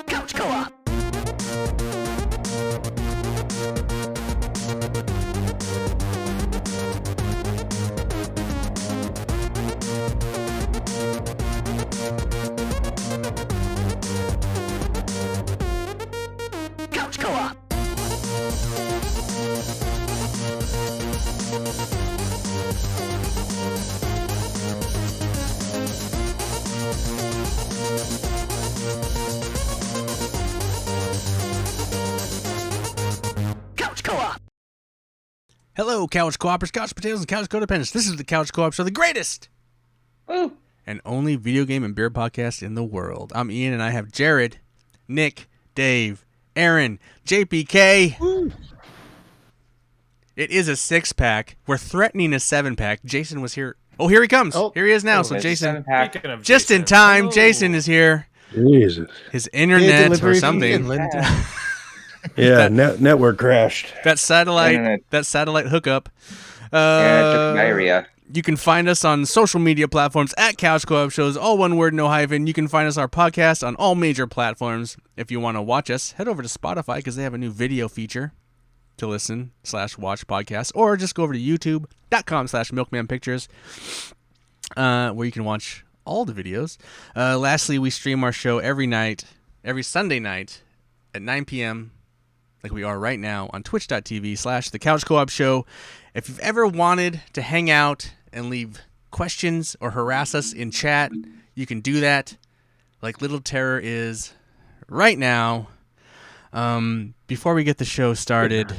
Couch Co-op. Couch Co-op. Couch Co-op. Hello, Couch Co-opers, Couch Potatoes, and Couch Codependents. This is the Couch Co-op Show, the greatest and only video game and beer podcast in the world. I'm Ian, and I have Jarrod, Nick, Dave, Aaron, JPK. Woo. It is a 6-pack. We're threatening a 7-pack. Jason was here. Oh, here he comes. Oh. Here he is now. So It's a Jason, 7-pack. just in time, Jason is here. Jesus. His internet or Delivery from something. Finland. Yeah, network crashed. That satellite Internet. hookup. Yeah, it took diarrhea. You can find us on social media platforms at Couch Co-op Shows, all one word, no hyphen. You can find us our podcast on all major platforms. If you want to watch us, head over to Spotify because they have a new video feature to listen/watch podcasts, or just go over to youtube.com/milkmanpictures where you can watch all the videos. Lastly, we stream our show every Sunday night at 9 p.m. like we are right now on twitch.tv/The Couch Co-op Show. If you've ever wanted to hang out and leave questions or harass us in chat, you can do that like Little Terror is right now. Before we get the show started,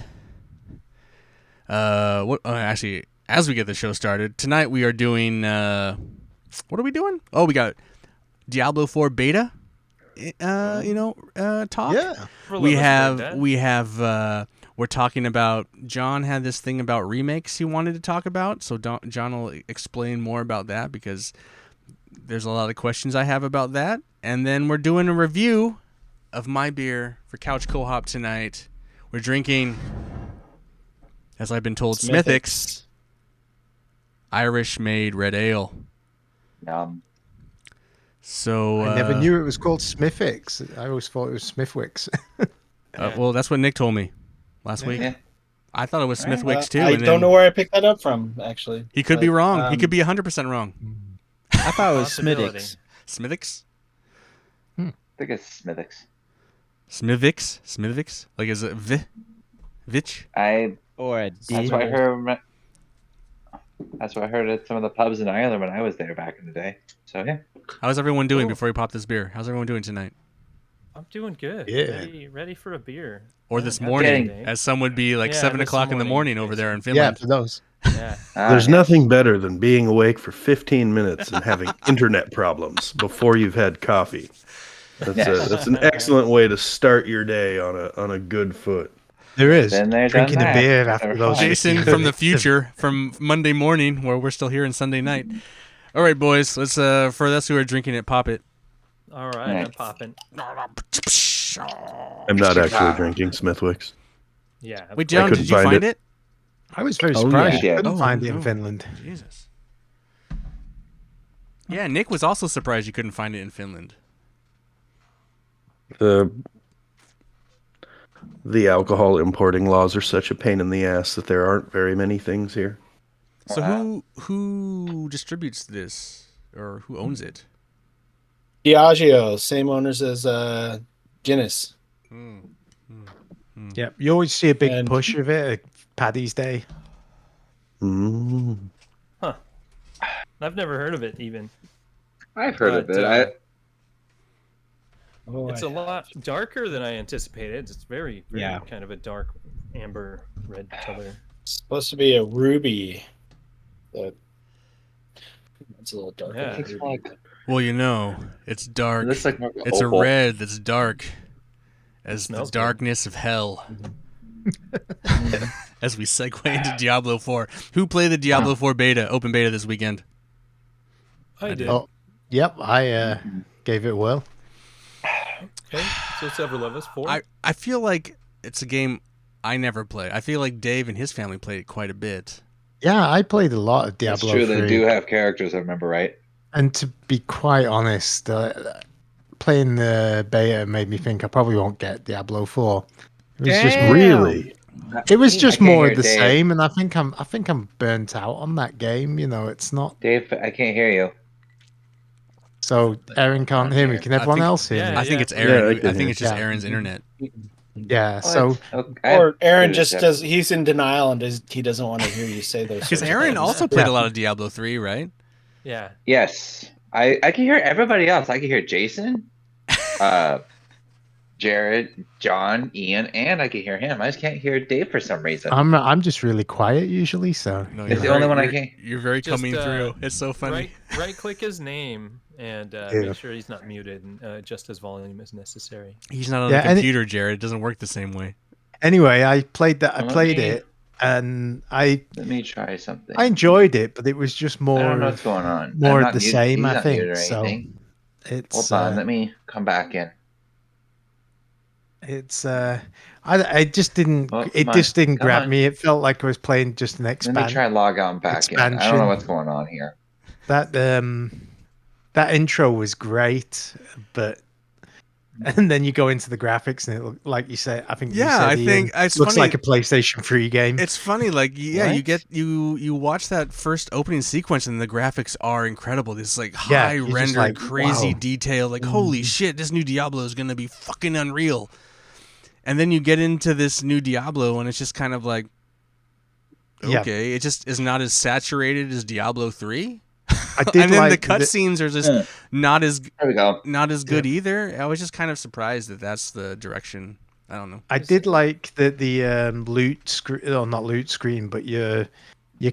actually, as we get the show started, tonight we are doing, what are we doing? Oh, we got Diablo 4 beta, talk. Yeah. We're talking about, John had this thing about remakes he wanted to talk about, so John will explain more about that because there's a lot of questions I have about that. And then we're doing a review of my beer for Couch Co-op tonight. We're drinking, as I've been told, Smithwick's Irish-made red ale. Yum. So I never knew it was called Smithwick's. I always thought it was Smithwick's. well, that's what Nick told me last week. Yeah. I thought it was Smithwick's too. I and then don't know where I picked that up from, actually. He could be But, wrong. He could be 100% wrong. I thought it was Possibility. Smithwick's. Smithwick's? I think it's Smithwick's. Smithwick's? Like, is it Vitch? Or a That's D. what I heard. That's what I heard at some of the pubs in Ireland when I was there back in the day. So yeah. How's everyone doing Cool. before we pop this beer? How's everyone doing tonight? I'm doing good. Yeah. Ready for a beer. Or this Yeah, morning, getting- as some would be like Yeah, 7 this o'clock in the morning morning, over there in Yeah, Finland. for those. Yeah. There's nothing better than being awake for 15 minutes and having internet problems before you've had coffee. That's an excellent way to start your day on a good foot. There is. Been there, Drinking done a that. beer after Never those. mind. Jason from the future, from Monday morning, where we're still here on Sunday night. All right, boys, let's, for us who are drinking it, pop it. All right, I'm Nice. popping. I'm not actually drinking Smithwick's. Yeah. Wait, John, couldn't did you find find it? I was very Oh, surprised. yeah. I couldn't Oh, find it no. in Finland. Jesus. Yeah, Nick was also surprised you couldn't find it in Finland. The alcohol importing laws are such a pain in the ass that there aren't very many things here. So who distributes this, or who owns it? Diageo, same owners as Guinness. Yeah, you always see a big And- push of it at Paddy's Day. Mm. I've never heard of it even. I've heard of But, it. Oh, It's a lot darker than I anticipated. It's very Yeah. kind of a dark amber red color. It's supposed to be a ruby. But it's a little darker. Yeah. than ruby. Well, you know, it's dark. It looks like more of It's a opal. red that's dark as the Smells good. darkness of hell. As we segue into Diablo 4. Who played the Diablo 4 beta, open beta this weekend? I did. Oh, yep, I gave it a whirl. Okay, so several of us. 4. I feel like it's a game I never play. I feel like Dave and his family played it quite a bit. Yeah, I played a lot of That's Diablo true. They 3. do have characters. I remember right. And to be quite honest, playing the beta made me think I probably won't get Diablo 4. It was just Really? it was I just can't more hear of the Dave. same, and I think I'm burnt out on that game. You know, it's not. Dave, I can't hear you. So Aaron can't hear me. Can everyone else hear me? I think it's Yeah, Aaron. I can I think hear. it's just Yeah. Aaron's internet. Yeah. Oh, So it's- okay, I have Or Aaron good just reception. does. He's in denial and he doesn't want to hear you say those. Because sorts of Aaron things. also played Yeah. a lot of Diablo 3, right? Yeah. Yes, I can hear everybody else. I can hear Jason, Jarrod, John, Ian, and I can hear him. I just can't hear Dave for some reason. I'm just really quiet usually. So No, It's the only one I you're- can't. You're very Just, coming through. It's so funny. Right click his name and Yeah. make sure he's not muted and adjust his volume as necessary. He's not on Yeah, a and computer, Jared. It doesn't work the same way. anyway, I played that. I Let played me- it, and I Let me try something. enjoyed it, but it was just I more don't know of what's going on. I'm more not of the muted. same. He's I not think muted or so. anything. It's Hold on. Let me come back in. it's I just didn't Oh, it come on. just didn't Come grab on. me. It felt like I was playing just an Let me try log on back in. I don't expansion. know what's going on here. That intro was great, but and then you go into the graphics and it look like you said. I think you Yeah, said, I Ian, think it's looks funny. like a PlayStation 3 game. It's funny, like yeah, you What? get you watch that first opening sequence and the graphics are incredible. This like Yeah, high you're just rendered, like, crazy wow. detail. Like holy shit, this new Diablo is gonna be fucking unreal. And then you get into this new Diablo and it's just kind of like, Yeah. okay, it just is not as saturated as Diablo 3. I did And then like the cutscenes are just Yeah. not as There we go. good either. I was just kind of surprised that that's the direction. I don't know. I did like that the loot screen, or not loot screen, but your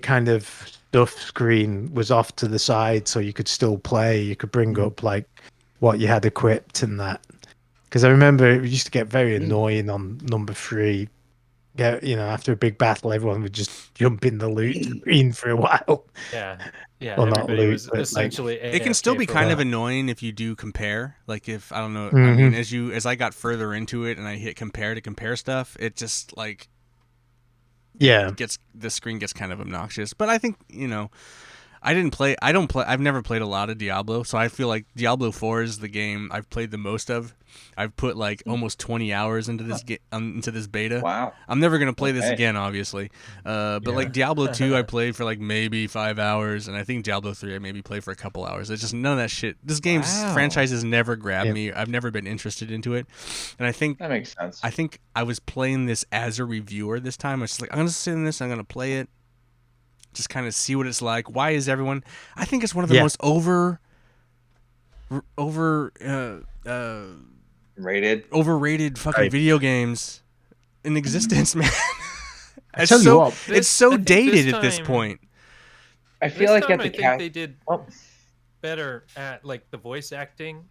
kind of stuff screen was off to the side, so you could still play. You could bring up like what you had equipped and that. Because I remember it used to get very annoying on number 3. Yeah, you know, after a big battle, everyone would just jump in the loot screen for a while. Yeah. Yeah. Well, not Everybody loot, was but, like, essentially It can AFK still be for a kind of while. annoying if you do compare. Like if I don't know, I Mhm. mean, as I got further into it and I hit compare to compare stuff, it just like Yeah. the screen gets kind of obnoxious. But I think I don't play. I've never played a lot of Diablo, so I feel like Diablo 4 is the game I've played the most of. I've put like almost 20 hours into this into this beta. Wow. I'm never gonna play this Okay. again, obviously. But like Diablo 2, I played for like maybe 5 hours, and I think Diablo 3 I maybe played for a couple hours. It's just none of that shit. This game's franchise has never grabbed Yeah. me. I've never been interested into it, and I think That makes sense. I think I was playing this as a reviewer this time. I was just like, I'm gonna sit in this. I'm gonna play it. Just kind of see what it's like. Why is everyone? I think it's one of the Yeah. most overrated fucking Right. video games in existence, man. I tell you what, It's so I think dated this at this time- point. I This feel like time at the I think cat. they did Oh, better at like the voice acting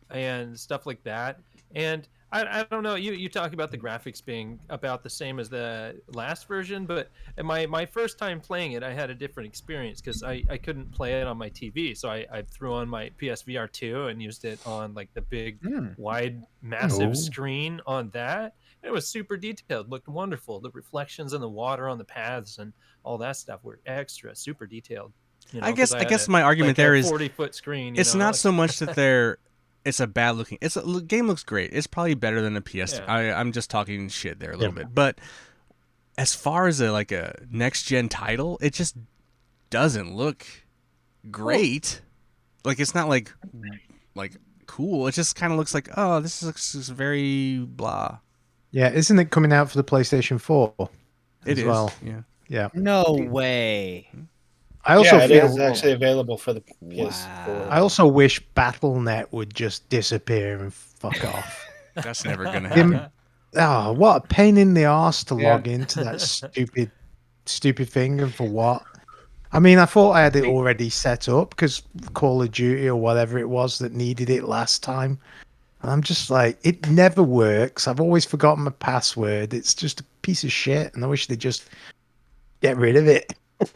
and stuff like that. And I don't know. You talk about the graphics being about the same as the last version, but at my first time playing it, I had a different experience because I couldn't play it on my TV, so I threw on my PSVR 2 and used it on like the big wide massive Oh. screen on that. It was super detailed, looked wonderful. The reflections in the water on the paths and all that stuff were extra super detailed. You know, I 'cause guess had my argument like a there is 40-foot screen. it's you know, not like- so much that it's a bad looking. Game looks great. It's probably better than a PS. Yeah. I'm just talking shit there a little Yeah. bit, but as far as a next gen title, it just doesn't look great. Like it's not like cool. It just kind of looks like, oh, this looks very blah. yeah, isn't it coming out for the PlayStation 4 It as is. well? Yeah. Yeah. No way. I also yeah, it feel is actually available for the PS4. I also wish BattleNet would just disappear and fuck off. That's never gonna Him- happen. Oh, what a pain in the arse to Yeah. log into that stupid thing, and for what? I mean, I thought I had it already set up because Call of Duty or whatever it was that needed it last time. And I'm just like, it never works. I've always forgotten my password. It's just a piece of shit, and I wish they'd just get rid of it.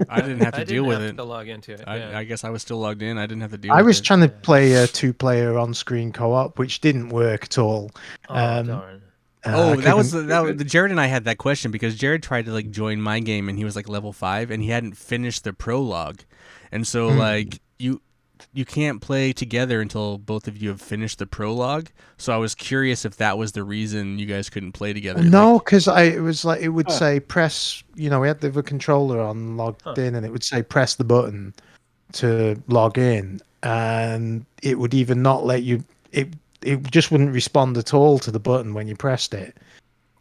I didn't have to I deal didn't with have it. to log into it. Yeah. I guess I was still logged in. I didn't have to deal I with was it. trying to play a 2-player on-screen co-op, which didn't work at all. Oh, Um, darn. Oh, I that was couldn't- the Jared and I had that question because Jared tried to like join my game and he was like level 5 and he hadn't finished the prologue, and so like you can't play together until both of you have finished the prologue. So I was curious if that was the reason you guys couldn't play together. No, like- because it was like it would say press. You know, we had the controller on logged in, and it would say press the button to log in, and it would even not let you. It just wouldn't respond at all to the button when you pressed it,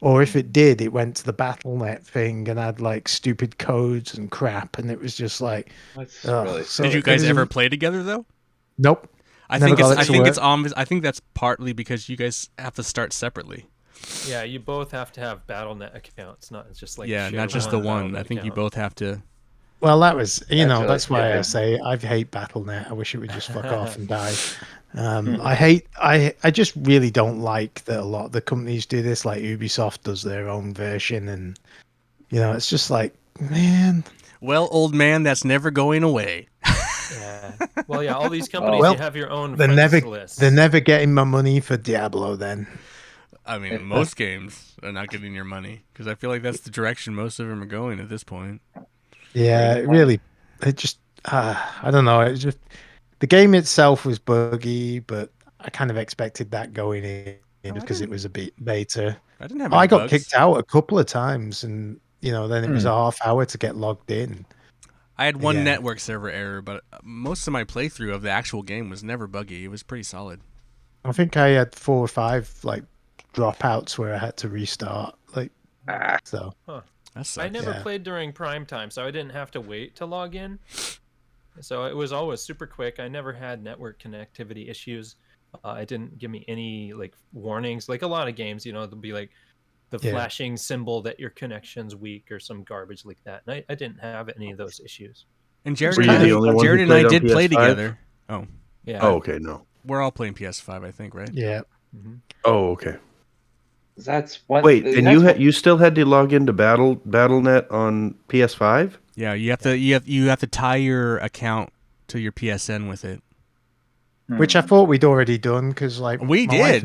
or if it did, it went to the BattleNet thing and had like stupid codes and crap, and it was just like. That's ugh. really. So Did you it guys was- ever play together though? Nope. I Never think got it's it I to think it's work. obvious. I think that's partly because you guys have to start separately. Yeah, you both have to have BattleNet accounts, not just like Yeah, share not just the one. I BattleNet think you account. both have to. Well, that was, That's really that's why I stupid. say I hate BattleNet. I wish it would just fuck off and die. I just really don't like that a lot of the companies do this. Like Ubisoft does their own version, and it's just like, man. Well, old man, that's never going away. Yeah. Well, yeah, all these companies, Well, you have your own They're friends never, list. they're never getting my money for Diablo. Then I mean, most games are not getting your money because I feel like that's the direction most of them are going at this point. yeah, it really, it just, I don't know. It just the game itself was buggy, but I kind of expected that going in because it was a bit beta. I didn't have. I Any got bugs. kicked out a couple of times, and then it was a half hour to get logged in. I had one Yeah. network server error, but most of my playthrough of the actual game was never buggy. It was pretty solid. I think I had 4 or 5 like dropouts where I had to restart. Like, so That sucks. I never Yeah. played during prime time, so I didn't have to wait to log in. So it was always super quick. I never had network connectivity issues. It didn't give me any like warnings. Like a lot of games, there'll be like the Yeah. flashing symbol that your connection's weak or some garbage like that. And I didn't have any of those issues. And Jared, Were and you I, the only one Jared who and I played on did play PS5? together. Oh, Yeah. Oh, okay, no. we're all playing PS5, I think, right? yeah, Oh, okay. That's one. Wait, and that's you still had to log into BattleNet on PS5? Yeah, you have to tie your account to your PSN with it. which I thought we'd already done because like We my wife did.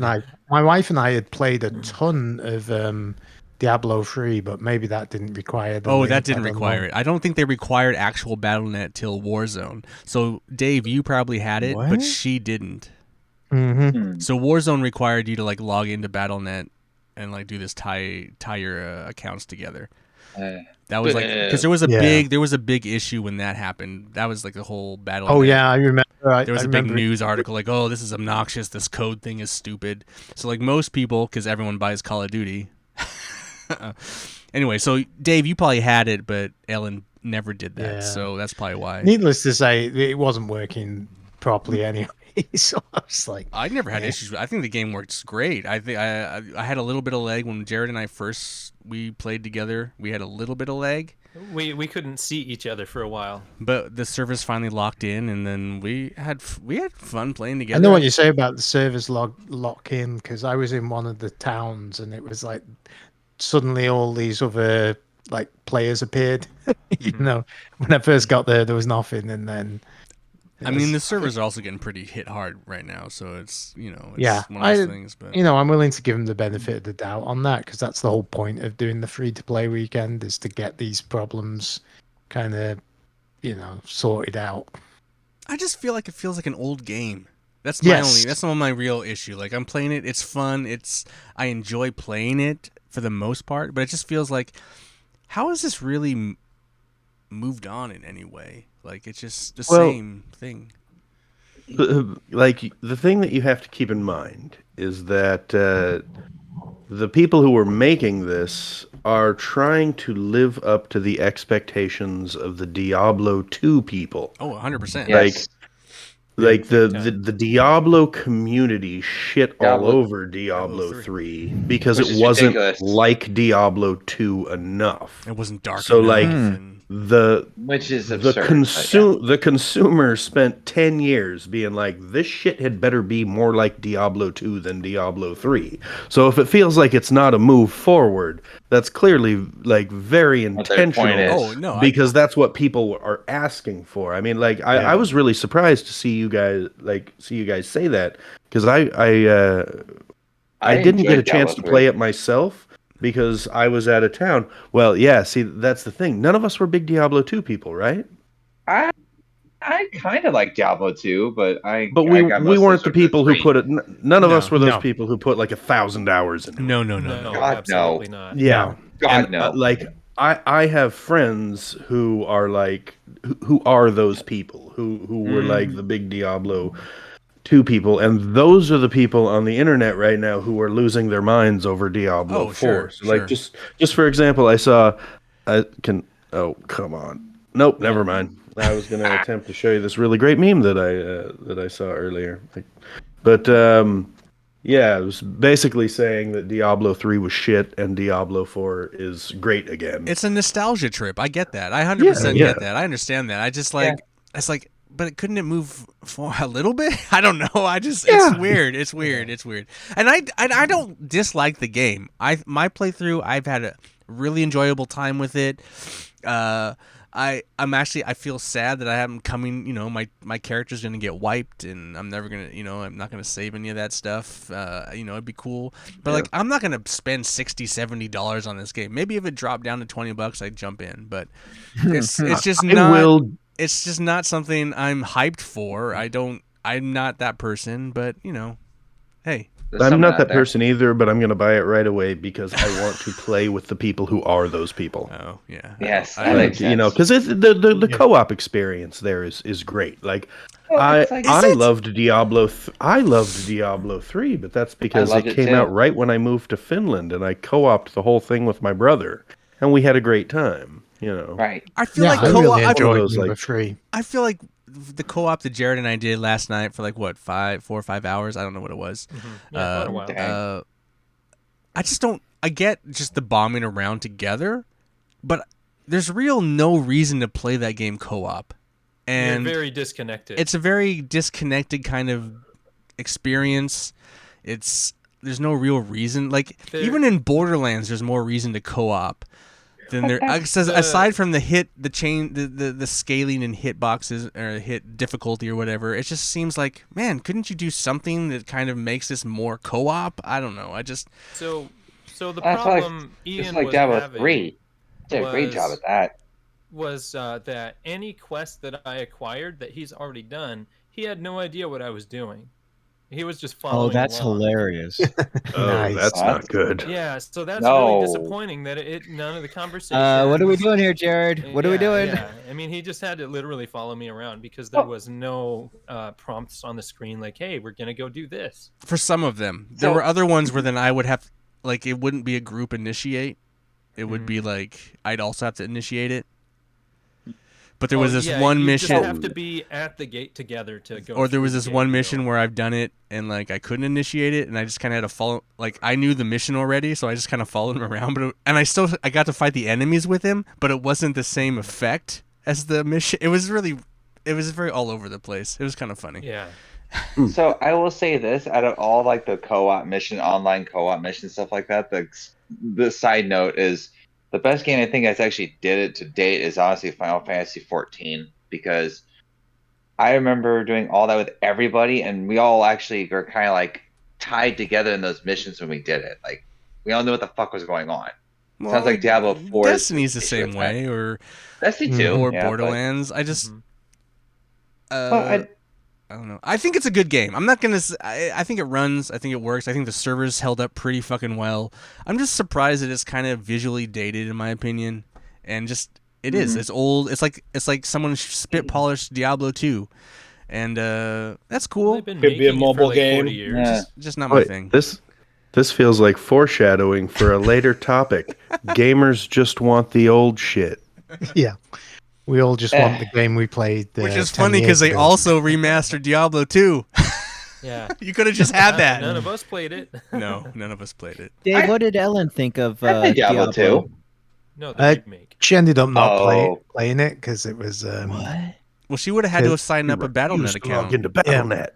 my wife and I had played a ton of Diablo 3, but maybe that didn't require the Oh, link, that I didn't don't require know. it. I don't think they required actual BattleNet till Warzone. So, Dave, you probably had it, but What? she didn't. Mm-hmm. So Warzone required you to like log into BattleNet and like do this tie your accounts together. That was like because there was a big issue when that happened. That was like the whole BattleNet. Oh yeah, I remember. There was a big news article like, "Oh, this is obnoxious. This code thing is stupid." So like most people, because everyone buys Call of Duty. Anyway, so Dave, you probably had it, but Ellen never did that. Yeah. So that's probably why. Needless to say, it wasn't working properly anyway. So I was like, I never had issues with. I think the game works great. I think I had a little bit of lag when Jared and I we played together. We had a little bit of lag, We couldn't see each other for a while. but the servers finally locked in, and then we had fun playing together. I know what you say about the servers lock in because I was in one of the towns and it was like suddenly all these other like players appeared. When I first got there was nothing, and then I mean, the servers are also getting pretty hit hard right now, so it's yeah, one of those things. But I'm willing to give them the benefit of the doubt on that because that's the whole point of doing the free to play weekend is to get these problems kind of sorted out. I just feel like it feels like an old game. That's Yes. that's not my real issue. Like I'm playing it, it's fun, I enjoy playing it for the most part, but it just feels like how is this really moved on in any way? Like it's just the same thing. Like the thing that you have to keep in mind is that the people who are making this are trying to live up to the expectations of the Diablo 2 people. Oh, 100%. Yes. Like the Diablo community shit all Diablo- over Diablo 3 because Which it is wasn't ridiculous. like Diablo 2 enough. It wasn't dark So, enough. like, and Which is The absurd. the consumer spent 10 years being like, this shit had better be more like Diablo 2 than Diablo 3. So if it feels like it's not a move forward, that's clearly like very What their point intentional. is. Oh, no, because that's what people are asking for. I mean, like I was really surprised to see you guys say that because I didn't get a enjoyed chance Diablo to play 3. it myself because I was out of town. Well, yeah, see, that's the thing. None of us were big Diablo 2 people, right? I kind of like Diablo 2, but But I we got we mostly weren't the sort of the people who 3. put it. None of us No. were those No. people who put like 1,000 hours into it. No. No, God, absolutely no. not. Yeah, God, and no. like I have friends who are like who are those people who were like the big Diablo 2 people, and those are the people on the internet right now who are losing their minds over Diablo Oh, 4. sure, So like sure. just for example, I can oh come on. Nope, never mind. I was going to attempt to show you this really great meme that I saw earlier. But yeah, it was basically saying that Diablo 3 was shit and Diablo 4 is great again. It's a nostalgia trip. I get that. I 100% yeah. get that. I understand that. I just Yeah. it's like, but couldn't it move for a little bit? I don't know. It's Yeah. weird. It's weird. It's weird. And I don't dislike the game. My playthrough, I've had a really enjoyable time with it. I feel sad that I haven't coming, my character's going to get wiped and I'm never going to, I'm not going to save any of that stuff. It'd be cool. But like, I'm not going to spend $60-$70 on this game. Maybe if it dropped down to $20, I'd jump in, but it's just not, it's just not something I'm hyped for. I'm not that person, but hey. There's I'm something not out that there. person either, but I'm going to buy it right away because I want to play with the people who are those people. Oh yeah. Yes, I that don't- makes sense. Because the co-op experience there is great. Like Well, it's like- I loved Diablo. I loved Diablo 3, but that's because loved it it came too. out right when I moved to Finland, and I co-opted the whole thing with my brother, and we had a great time. Right. I feel Yeah, like I co-op. really enjoyed those, number like- 3. I feel like the co-op that Jarrod and I did last night for like what 4 or 5 hours. I don't know what it was. Yeah, quite a while. Dang. I just don't. I get just the bombing around together, but there's no reason to play that game co-op, and You're very disconnected. it's a very disconnected kind of experience. There's no real reason. Like even in Borderlands, there's more reason to co-op than there. Aside from the scaling and hit boxes or hit difficulty or whatever, it just seems like, man, couldn't you do something that kind of makes this more co-op? I don't know. So the That's problem It's Ian like was Diablo having 3. Did a great job was- at that. was that any quest that I acquired that he's already done, he had no idea what I was doing. He was just following Oh, that's along. hilarious. Oh, Nice. that's not good. Yeah, so that's No. really disappointing that none of the conversation. What are we doing here, Jarrod? What are we doing? Yeah, I mean, he just had to literally follow me around because there was no prompts on the screen like, "Hey, we're gonna go do this." For some of them, there were other ones where then I would have, like, it wouldn't be a group initiate. It would be like I'd also have to initiate it. But there was this one you mission. just have to be at the gate together to go. Or there was through this the one game, mission where I've done it and like I couldn't initiate it and I just kind of had to follow. Like I knew the mission already, so I just kind of followed him around. But I got to fight the enemies with him, but it wasn't the same effect as the mission. It was very all over the place. It was kind of funny. Yeah. So I will say this: out of all like the co-op mission, online co-op mission stuff like that, the side note is the best game I think that's actually did it to date is honestly Final Fantasy 14 because I remember doing all that with everybody, and we all actually were kind of like tied together in those missions when we did it. Like we all knew what the fuck was going on. Well, Sounds like Diablo 4. Destiny's the same way, or Destiny 2, or yeah, Borderlands. I just. But I don't know. I think it's a good game. I'm not gonna. I think it runs. I think it works. I think the servers held up pretty fucking well. I'm just surprised that it's kind of visually dated, in my opinion, and just it is. It's old. It's like someone spit polished Diablo 2, and that's cool. They've been Could be a making it for, mobile like, game. 40 years. Yeah. Just not my Wait, thing. this feels like foreshadowing for a later topic. Gamers just want the old shit. Yeah. We all just want the game we played. Which is 10 funny because years they ago. also remastered Diablo 2. Yeah. You could have just had that. None of us played it. No, none of us played it. Dave, what did Ellen think of I played Diablo 2. No, the remake. She ended up not Oh. playing it because it was What? Well, she would have had to have Because signed up a BattleNet Used to log account. into BattleNet.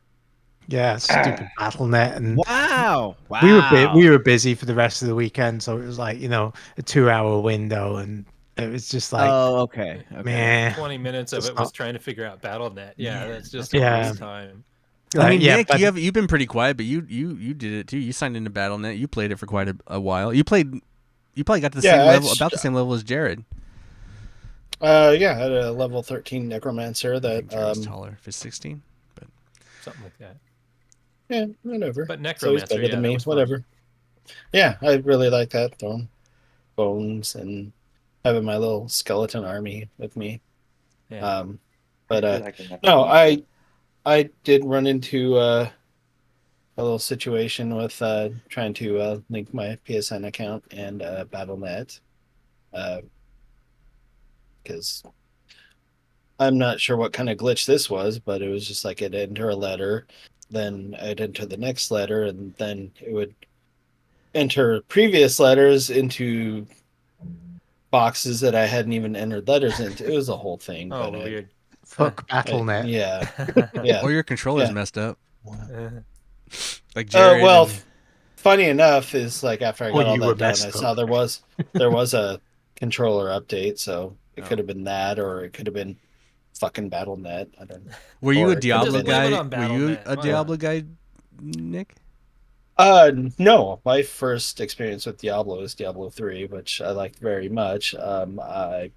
stupid BattleNet, and Wow! Wow! we were busy for the rest of the weekend, so it was like a 2-hour window, and it was just like Oh, okay. Okay. meh. 20 minutes of It's it was not- trying to figure out BattleNet. Yeah, that's just Yeah. a waste of time. I mean, yeah, Nick, but you've been pretty quiet, but you did it too. You signed into BattleNet. You played it for quite a while. You probably got to the same level, about the same level as Jarrod. Yeah, I had a level 13 necromancer I that think Jarrod's taller if he's 16. But Something like that. yeah, whatever. But So he's necromancer, better than that me. was fun. Whatever. Yeah, I really like that throwing bones and having my little skeleton army with me. Yeah. But I feel like enough no, people. I did run into a little situation with trying to link my PSN account and BattleNet because I'm not sure what kind of glitch this was, but it was just like I'd enter a letter, then I'd enter the next letter, and then it would enter previous letters into boxes that I hadn't even entered letters into. It was a whole thing. Oh, but weird. fuck BattleNet. yeah, yeah. or your controller's Yeah. messed up, like Jarrod. Well, and- funny enough is like after I Or got all you were that done, I messed saw up. there was a controller update, so it Oh. could have been that, or it could have been fucking BattleNet. I don't know. were you or a it could've Diablo Just blame it guy? on Were you BattleNet. a Why Diablo guy, Nick? No, my first experience with Diablo is Diablo 3, which I liked very much. When I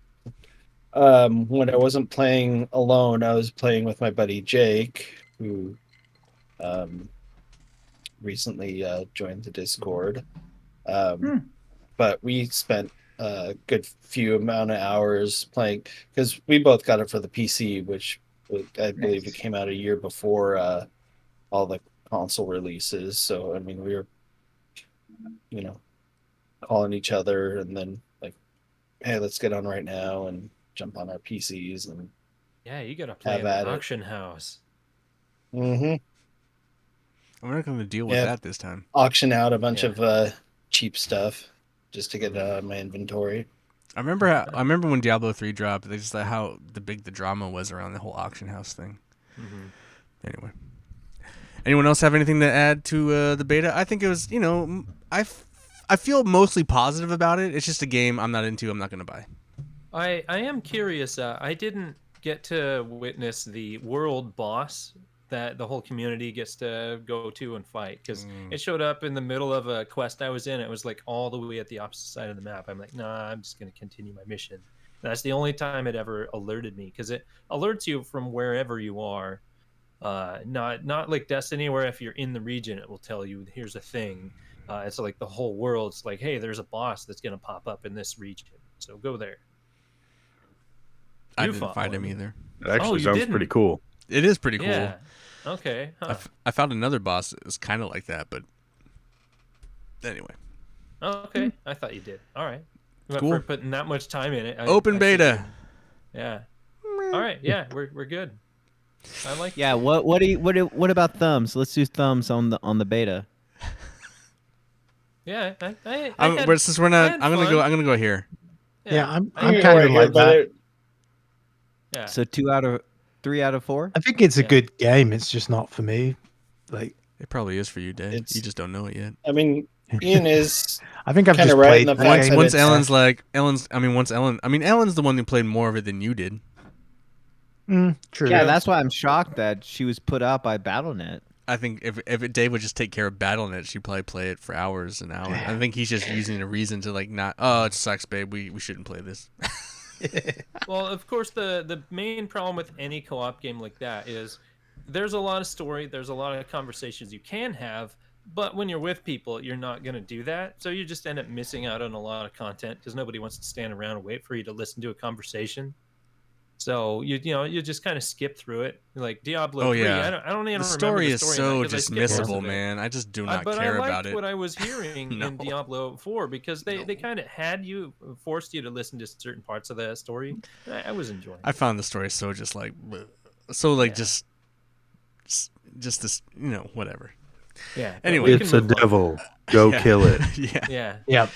wasn't playing alone, I was playing with my buddy Jake, who recently joined the Discord. But we spent a good few amount of hours playing because we both got it for the PC, which I believe it came out a year before all the console releases. So I mean, we were, calling each other and then like, hey, let's get on right now and jump on our PCs and. Yeah, you gotta play Have in the at it. auction house. Mm-hmm. I'm not going to deal with Yeah. that this time. Auction out a bunch Yeah. of cheap stuff just to get my inventory. I remember when Diablo 3 dropped. They just how big the drama was around the whole auction house thing. Mm-hmm. Anyway, anyone else have anything to add to the beta? I think it was, I feel mostly positive about it. It's just a game I'm not into. I'm not going to buy. I am curious. I didn't get to witness the world boss that the whole community gets to go to and fight because it showed up in the middle of a quest I was in. It was like all the way at the opposite side of the map. I'm like, nah, I'm just going to continue my mission. And that's the only time it ever alerted me because it alerts you from wherever you are. Not like Destiny where if you're in the region, it will tell you here's a thing. It's like the whole world's like, hey, there's a boss that's going to pop up in this region. So go there. I You didn't fought fight one. him either. It actually you sounds didn't? pretty cool. It is pretty cool. Yeah. Okay. Huh. I found another boss that was kind of like that, but anyway. Okay. I thought you did. All right. But Cool. for putting that much time in it. Open I beta. figured- Yeah. All right. Yeah, we're good. I like. Yeah. What about thumbs? Let's do thumbs on the beta. Yeah. But since we're not, I had I'm gonna fun. go here. Yeah, I'm I I'm had- kind Right of here, like but that. Yeah. So 3 out of 4. I think it's a Yeah. good game. It's just not for me. Like, It probably is for you, Dave. It's- You just don't know it yet. I mean, Ian is I think I've Kinda just right played in the that fact game. that Once it's- Ellen's the one who played more of it than you did. True. Yeah, that's why I'm shocked that she was put out by BattleNet. I think if Dave would just take care of BattleNet, she'd probably play it for hours and hours. I think he's just using a reason to like not. Oh, it sucks, babe. We shouldn't play this. Well, of course, the main problem with any co-op game like that is there's a lot of story, there's a lot of conversations you can have, but when you're with people, you're not going to do that. So you just end up missing out on a lot of content because nobody wants to stand around and wait for you to listen to a conversation. So you just kind of skip through it, like Diablo 3. yeah. I don't even The remember story the is story so in that 'cause I skipped most dismissible, of it. man. I just do not But care I liked about it. what I was hearing No. in Diablo 4 because they kind of had you forced you to listen to certain parts of that story. I was enjoying. I found the story so just like, bleh. So like Yeah. just this, whatever. Yeah. but Anyway. we can It's a move on. devil. Go Yeah. kill it. Yeah. Yeah. Yep.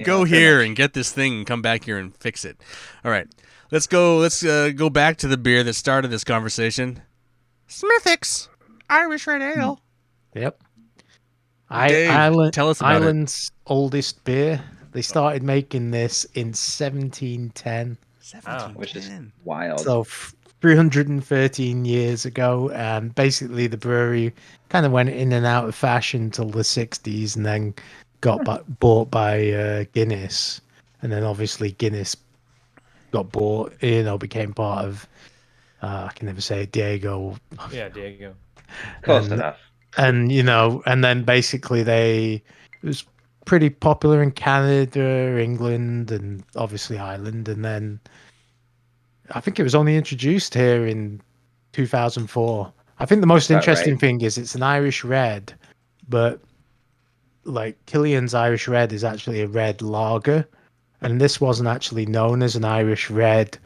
Go pretty here much. and get this thing and come back here and fix it. All right. Let's go back to the beer that started this conversation. Smithwick's Irish Red Ale. Yep. Dave, tell us about it. Ireland's oldest beer. They started making this in 1710. 1710. Which is wild. So 313 years ago, and basically the brewery kind of went in and out of fashion till the 60s, and then got bought by Guinness, and then obviously Guinness got bought, became part of I can never say it, Diego, Yeah, Diego. Close and enough. and then basically it was pretty popular in Canada, England, and obviously Ireland, and then I think it was only introduced here in 2004. I think the most About interesting right. thing is it's an Irish red, but like Killian's Irish red is actually a red lager, and this wasn't actually known as an Irish red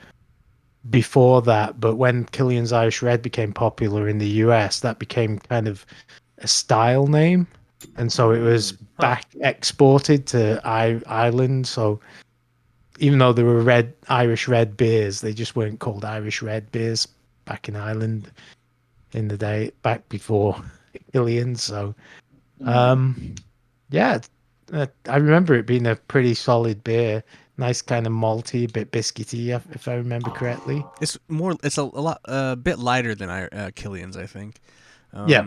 before that. But when Killian's Irish red became popular in the US, that became kind of a style name, and so it was back exported to Ireland. So even though there were Irish red beers, they just weren't called Irish red beers back in Ireland in the day, back before Killian. So, yeah, I remember it being a pretty solid beer, nice kind of malty, bit biscuity, if I remember correctly. It's more. It's a lot, a bit lighter than Killian's, I think. Yeah,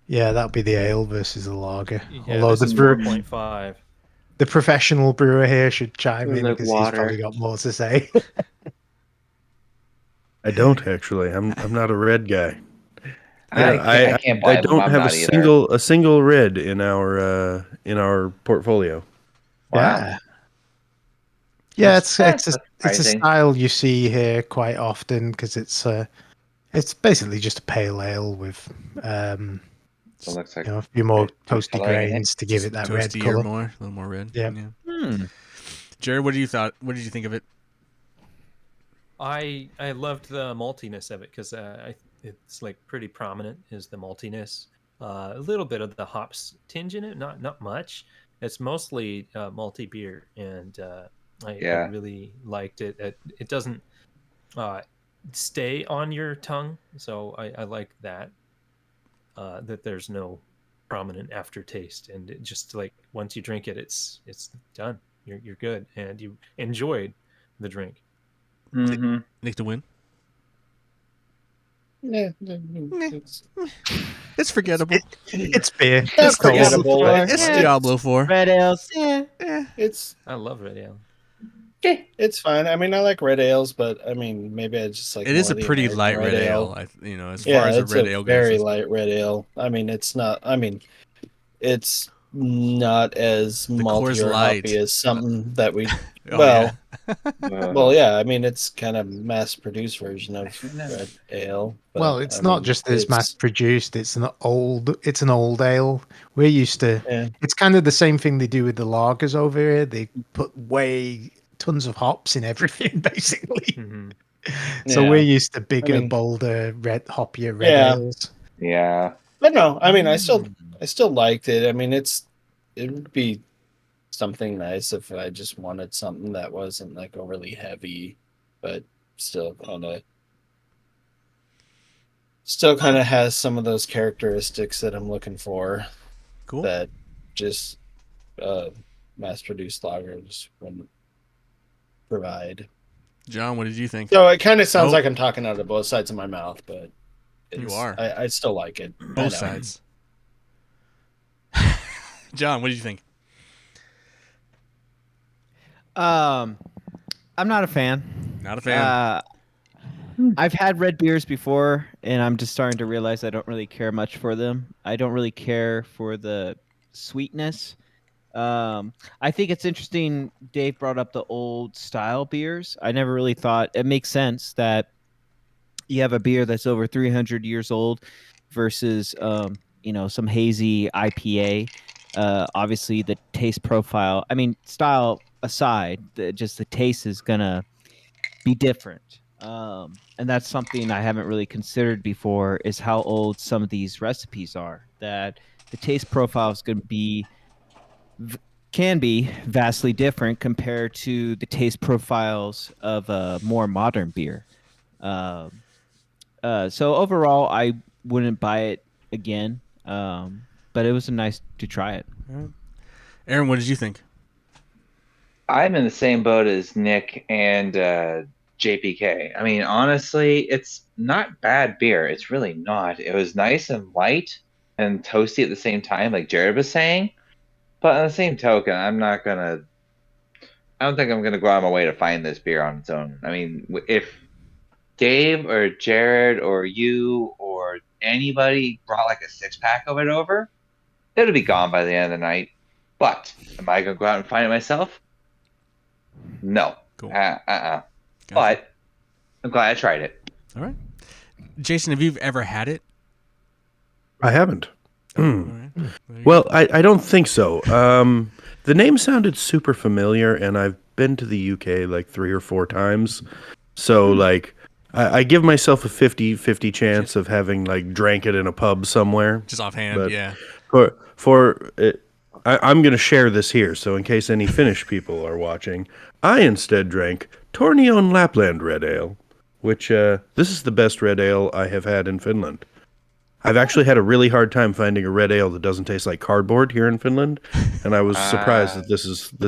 yeah, that'll be the ale versus the lager. Yeah, Although this is 4.5. the professional brewer here should chime in Like because he's water. probably got more to say. I don't actually. I'm not a red guy. I can't I blame him. don't I'm have not either. a single red in our portfolio. Wow. Yeah. Yeah, it's That's a surprising. style you see here quite often because it's basically just a pale ale with It looks like a few more food toasty coloring in it. grains to give it that red Toasty or color. more, a little more red. Yeah. Jared, what did you think of it? I loved the maltiness of it because it's like pretty prominent is the maltiness. A little bit of the hops tinge in it, not much. It's mostly malty beer, and I Yeah. really liked it. It doesn't stay on your tongue, so I like that. That there's no prominent aftertaste, and it just like once you drink it, it's done. You're good, and you enjoyed the drink. Mm-hmm. Nick to win. Yeah, It's forgettable. It's beer. That's It's cold. forgettable. It's Diablo 4. Red ales. Yeah. It's I love red ale. it's fine. I mean, I like red ales, but I mean, maybe I just like It is more a the pretty American light red ale. As far Yeah, as a it's red a ale very goes. light red ale. I mean, it's not. I mean, it's not as malty Coors or Light. hoppy as something that we. Oh, Well, yeah. well, yeah. I mean, it's kind of mass-produced version of red ale. But, Well, it's I not mean, just as mass produced, it's an old ale. We're used to Yeah. it's kind of the same thing they do with the lagers over here. They put tons of hops in everything, basically. Mhm. So Yeah. we're used to bigger, I mean, bolder, hoppier red Yeah. ales. Yeah. But no, I mean, I still liked it. I mean, it would be something nice if I just wanted something that wasn't like overly heavy, but still kind of has some of those characteristics that I'm looking for. Cool. That just mass-produced lagers wouldn't provide. John, what did you think? So it kind of sounds Oh. like I'm talking out of both sides of my mouth, but You are. I still like it. I know. Both sides. John, what did you think? I'm not a fan. Not a fan. I've had red beers before, and I'm just starting to realize I don't really care much for them. I don't really care for the sweetness. I think it's interesting. Dave brought up the old style beers. I never really thought it makes sense that you have a beer that's over 300 years old versus, some hazy IPA. Obviously, the taste profile. I mean, style aside, just the taste is gonna be different. And that's something I haven't really considered before is how old some of these recipes are. That the taste profile is going to be can be vastly different compared to the taste profiles of a more modern beer. So overall, I wouldn't buy it again, but it was nice to try it. Aaron, what did you think? I'm in the same boat as Nick and JPK. I mean, honestly, it's not bad beer. It's really not. It was nice and light and toasty at the same time, like Jared was saying. But on the same token, I don't think I'm gonna go out of my way to find this beer on its own. I mean, if Dave or Jared or you or anybody brought like a 6-pack of it over, it'll be gone by the end of the night. But am I gonna go out and find it myself? No. Cool. Gotcha. Gotcha. But I'm glad I tried it. All right. Jason, have you ever had it? I haven't. All right. There you Well, I don't think so. The name sounded super familiar, and I've been to the UK like 3 or 4 times. So, like, I give myself a 50-50 chance of having, like, drank it in a pub somewhere. go. Just offhand, But yeah. I'm going to share this here, so in case any Finnish people are watching, I instead drank Tornion Lapland Red Ale, which, this is the best red ale I have had in Finland. I've actually had a really hard time finding a red ale that doesn't taste like cardboard here in Finland, and I was surprised that this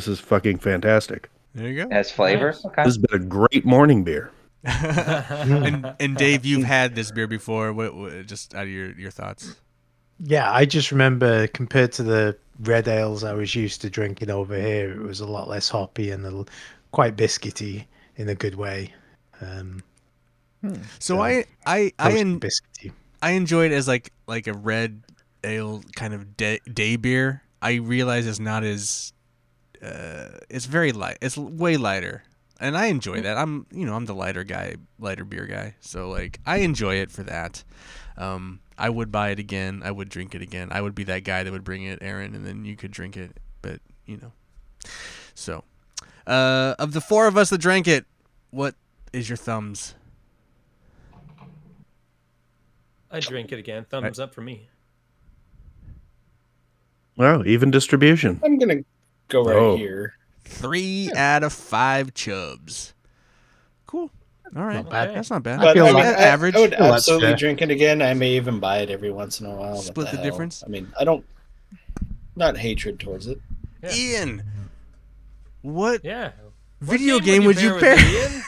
is fucking fantastic. There you go. It has flavor. Nice. Okay. This has been a great morning beer. and Dave, you've had this beer before. What just out of your thoughts? Yeah, I just remember compared to the red ales I was used to drinking over here, it was a lot less hoppy and quite biscuity in a good way. So I Biscuity. I enjoy it as like a red ale kind of day beer. I realize it's not as it's very light. It's way lighter, and I enjoy that. I'm the lighter beer guy. So like I enjoy it for that. I would buy it again. I would drink it again. I would be that guy that would bring it, Aaron, and then you could drink it. But so of the 4 of us that drank it, what is your thumbs? I drink it again. Thumbs up for me. Wow, even distribution. I'm gonna go right here. 3 out of 5 chubs. Cool. All right. Not bad. That's not bad. But feel I, mean, like- average. I would that's absolutely fair. drink it again. I may even buy it every once in a while. What Split the hell? difference? I mean, I don't. Not hatred towards it. Yeah. Ian, what Yeah. video What game would you with pair? Ian?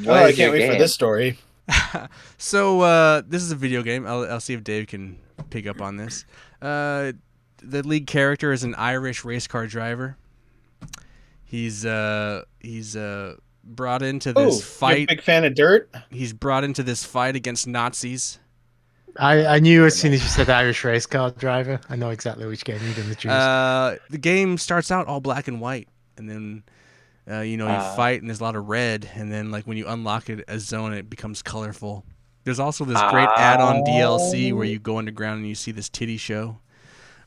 Oh, I is your can't wait for game? this story. So this is a video game. I'll see if Dave can pick up on this. The lead character is an Irish race car driver. He's brought into Oh, this you're a fight. big fan of dirt? He's brought into this fight against Nazis. I knew as soon as you said Irish race car driver, I know exactly which game you're going to choose. The game starts out all black and white, and then you fight, and there's a lot of red, and then like when you unlock a zone, it becomes colorful. There's also this great add-on DLC where you go underground and you see this titty show.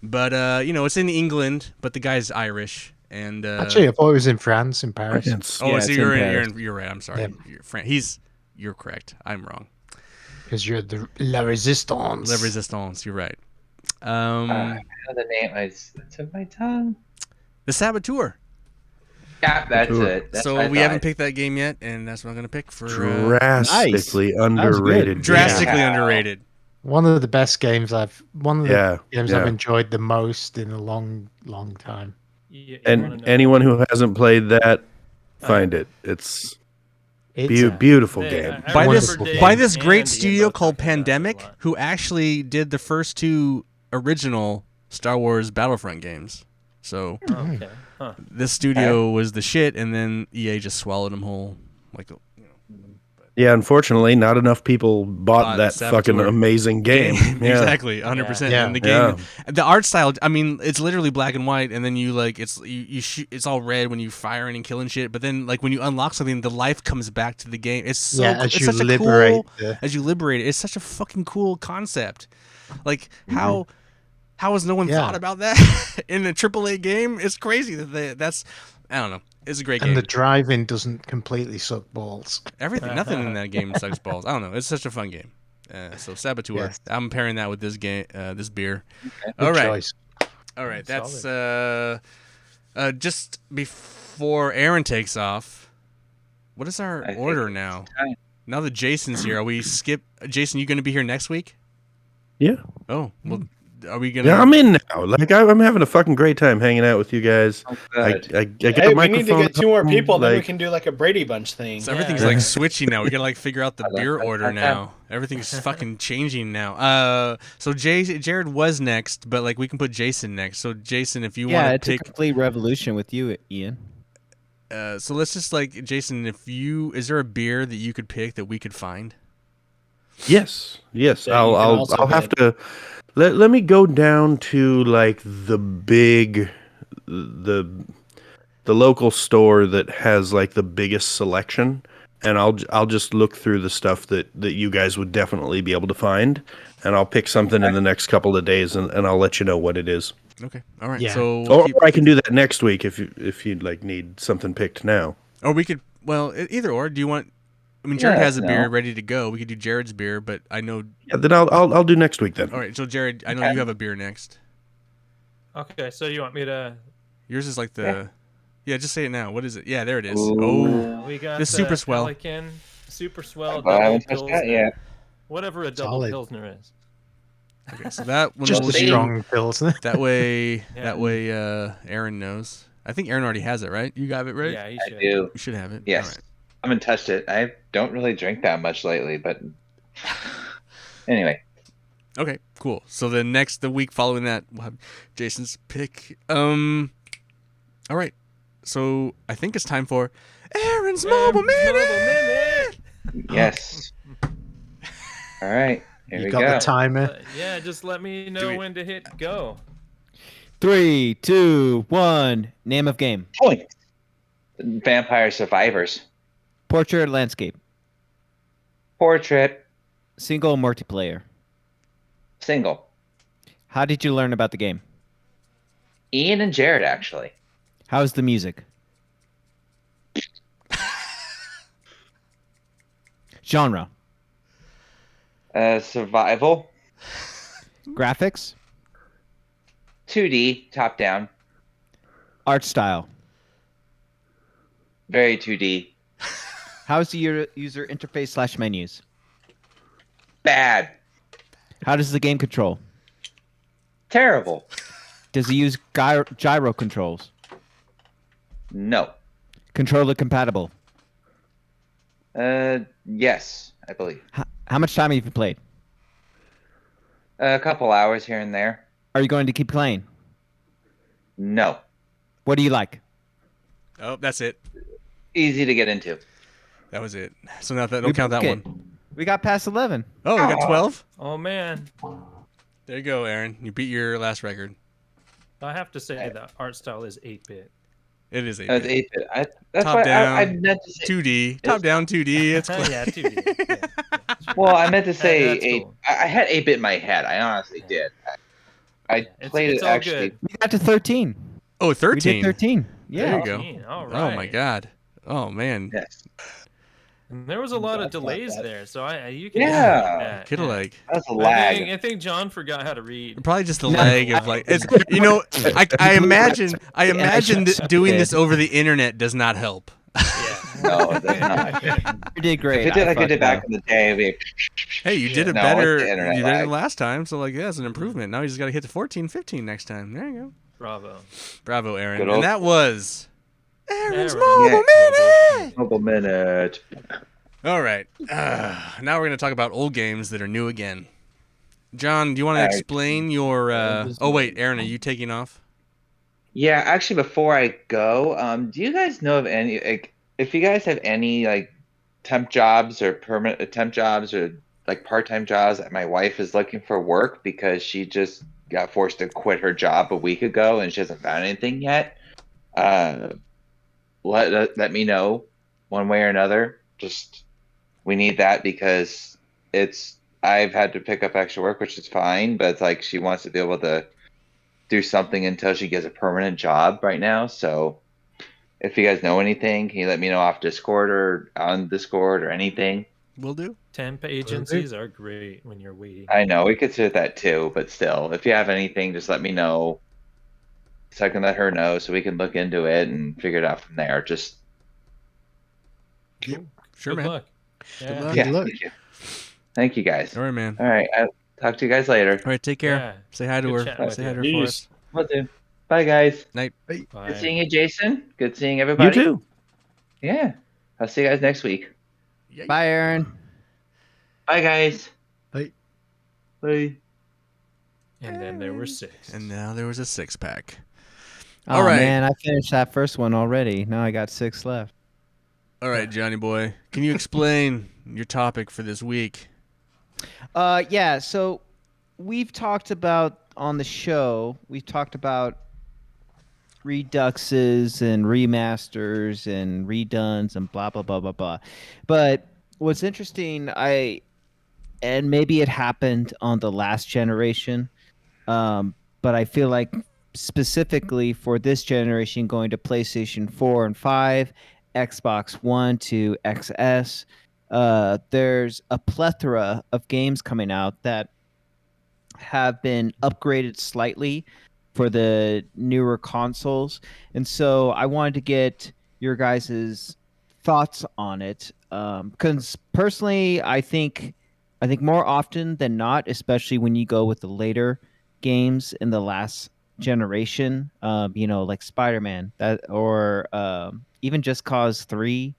But it's in England, but the guy's Irish, and Actually, I thought it was in France, in Paris. It's- oh, Yeah, so it's you're in in, Paris. you're right. I'm sorry. Yeah. You're correct. I'm wrong. Because you're the La Resistance. Le Resistance. You're right. I know the name. It's in my tongue. The Saboteur. Yeah, that's Sure. it. That's So what I we haven't thought. picked that game yet, and that's what I'm gonna pick for drastically good. underrated. drastically Yeah. underrated. One of the best games one of the Yeah, games yeah. I've enjoyed the most in a long, long time. You wanna And know- anyone who hasn't played that, find it. It's It's beautiful Yeah, game. I By this Wonderful game. by this and great Ian studio both called talking about it a Pandemic, lot. who actually did the first 2 original Star Wars Battlefront games. So Okay. Huh. this studio was the shit, and then EA just swallowed them whole. Like Yeah, unfortunately, not enough people bought Bought that Saboteur. fucking amazing game. Yeah. Exactly, 100%. Yeah. And the game, the art style. I mean, it's literally black and white, and then you like you shoot. It's all red when you firing and killing shit. But then like when you unlock something, the life comes back to the game. It's so yeah, as it's you such a liberate cool. the, As you liberate it, it's such a fucking cool concept. Like how has no one Yeah. thought about that in a AAA game? It's crazy that's I don't know. It's a great game. and the driving doesn't completely suck balls. Nothing in that game sucks balls. I don't know. It's such a fun game. So Saboteur. Yes. I'm pairing that with this game, this beer. Good All right, choice. all right. That's Solid. just before Aaron takes off. What is our I think order it's now? time. Now that Jason's here, are we skip? Jason, you going to be here next week? Yeah. Oh well, are we gonna? Yeah, I'm in now. Like I'm having a fucking great time hanging out with you guys. Oh, I good. got Hey, a we need to microphone get 2 more at home, people, then we like- can do like a Brady Bunch thing. So everything's Yeah. like switching now. We gotta like figure out the beer order Yeah. now. Everything's fucking changing now. So Jared was next, but like we can put Jason next. So Jason, if you Yeah, want it's to a pick, complete revolution with you, Ian. so let's just like Jason, is there a beer that you could pick that we could find? Yes. That you can I'll also have get. to let me go down to like the big the local store that has like the biggest selection, and I'll just look through the stuff that you guys would definitely be able to find, and I'll pick something in the next couple of days, and I'll let you know what it is. Okay, all right. Yeah. So Or I can do that next week if you'd like need something picked now. or we could. Well, either or. Do you want? I mean, Jared Yeah, has a beer no. ready to go. We could do Jared's beer, but I know. Yeah, then I'll do next week then. All right, so Jared, I know Okay. you have a beer next. Okay, so you want me to? Yours is like the. Yeah. Yeah, just say it now. What is it? Yeah, there it is. Ooh. Oh, We got This the Super Swell. Pelican Super Swell But I double haven't touched pilsner. that yet. Whatever a double Solid. pilsner is. okay. So that one Just will a be- strong pilsner. That way, Yeah. Aaron knows. I think Aaron already has it, right? You got it, right? Yeah, you I should. do. You should have it. Yes. All right. I haven't touched it. I don't really drink that much lately, but anyway. Okay, cool. So the week following that, we'll have Jason's pick. All right. So I think it's time for Aaron's Mobile Minute. Yes. All right. Here You we got go. the timer. Yeah, just let me know it. when to hit go. 3, 2, 1. Name of game. Point. Vampire Survivors. Portrait or landscape. Portrait. Single or multiplayer. Single. How did you learn about the game? Ian and Jared, actually. How's the music? Genre. Survival. Graphics. 2D. Top down. Art style. Very 2D. How's the user interface / menus? Bad. How does the game control? Terrible. Does it use gyro controls? No. Controller compatible? Yes, I believe. How much time have you played? A couple hours here and there. Are you going to keep playing? No. What do you like? Oh, that's it. Easy to get into. That was it. So now don't count that broke it. one. We got past 11. Oh, we got 12. Oh man, There you go, Aaron. You beat your last record. I have to say the art style is 8-bit. It is 8 That's 8-bit. That's Top why down. I meant to say. 2D. Top down 2D. It's close. Yeah, 2D. Yeah. Well, I meant to say That's 8. cool. I had 8-bit in my head. I honestly did. I It's- played it's it all actually. good. We got to 13. Oh, We 13. did 13. There Yeah. you go. 13, all Oh right. my god. Oh man. Yes. And there was a lot of That's not delays bad. there, so you can Yeah. Kid leg. That's a lag. I think John forgot how to read. Probably just the No. leg of like it's I imagine that doing this over the internet does not help. Yeah. No, that's not. You did great. If it did like we fucked did back up. in the day, we. Hey, you did it No, better. it's the internet You did it lag. last time, so like yeah, it's an improvement. Now you just got to hit the 14, 15 next time. There you go. Bravo. Bravo, Aaron. Good And old- that was Aaron's Aaron. Mobile Yeah. Minute. Mobile minute. All right. Now we're going to talk about old games that are new again. John, do you want to Alright. explain your oh wait, Aaron, are you taking off? Yeah, actually, before I go, do you guys know of any like if you guys have any like temp jobs or permanent temp jobs or like part-time jobs? My wife is looking for work because she just got forced to quit her job a week ago and she hasn't found anything yet. Let me know one way or another. Just we need that because I've had to pick up extra work, which is fine, but it's like she wants to be able to do something until she gets a permanent job right now. So if you guys know anything, can you let me know off Discord or on Discord or anything? Will do. Temp agencies are great when you're waiting. I know we consider that too, but still, if you have anything, just let me know so I can let her know so we can look into it and figure it out from there. Just Sure, Good man. luck. Good Yeah. luck. yeah, luck. thank you. Thank you guys. All right, man. All right, Talk to you guys later. All right, take care. Yeah. Say hi to Good her. chatting with Say hi you. to her for us. Will do. Bye, guys. Night. Good Bye. seeing you, Jason. Good seeing You everybody. too. Yeah. I'll see you guys next week. Bye, Aaron. Bye, guys. Bye. Bye. And then there were 6. And now there was a 6-pack. Oh All right. man, I finished that first one already. Now I got 6 left. All right, Johnny boy. Can you explain your topic for this week? Yeah, so we've talked about on the show, we've talked about reduxes and remasters and redones and blah blah blah blah blah. But what's interesting, and maybe it happened on the last generation, but I feel like specifically for this generation, going to PlayStation 4 and 5, Xbox One to XS, there's a plethora of games coming out that have been upgraded slightly for the newer consoles. And so I wanted to get your guys' thoughts on it. Because personally, I think more often than not, especially when you go with the later games in the last generation, like Spider-Man, that or even Just Cause 3,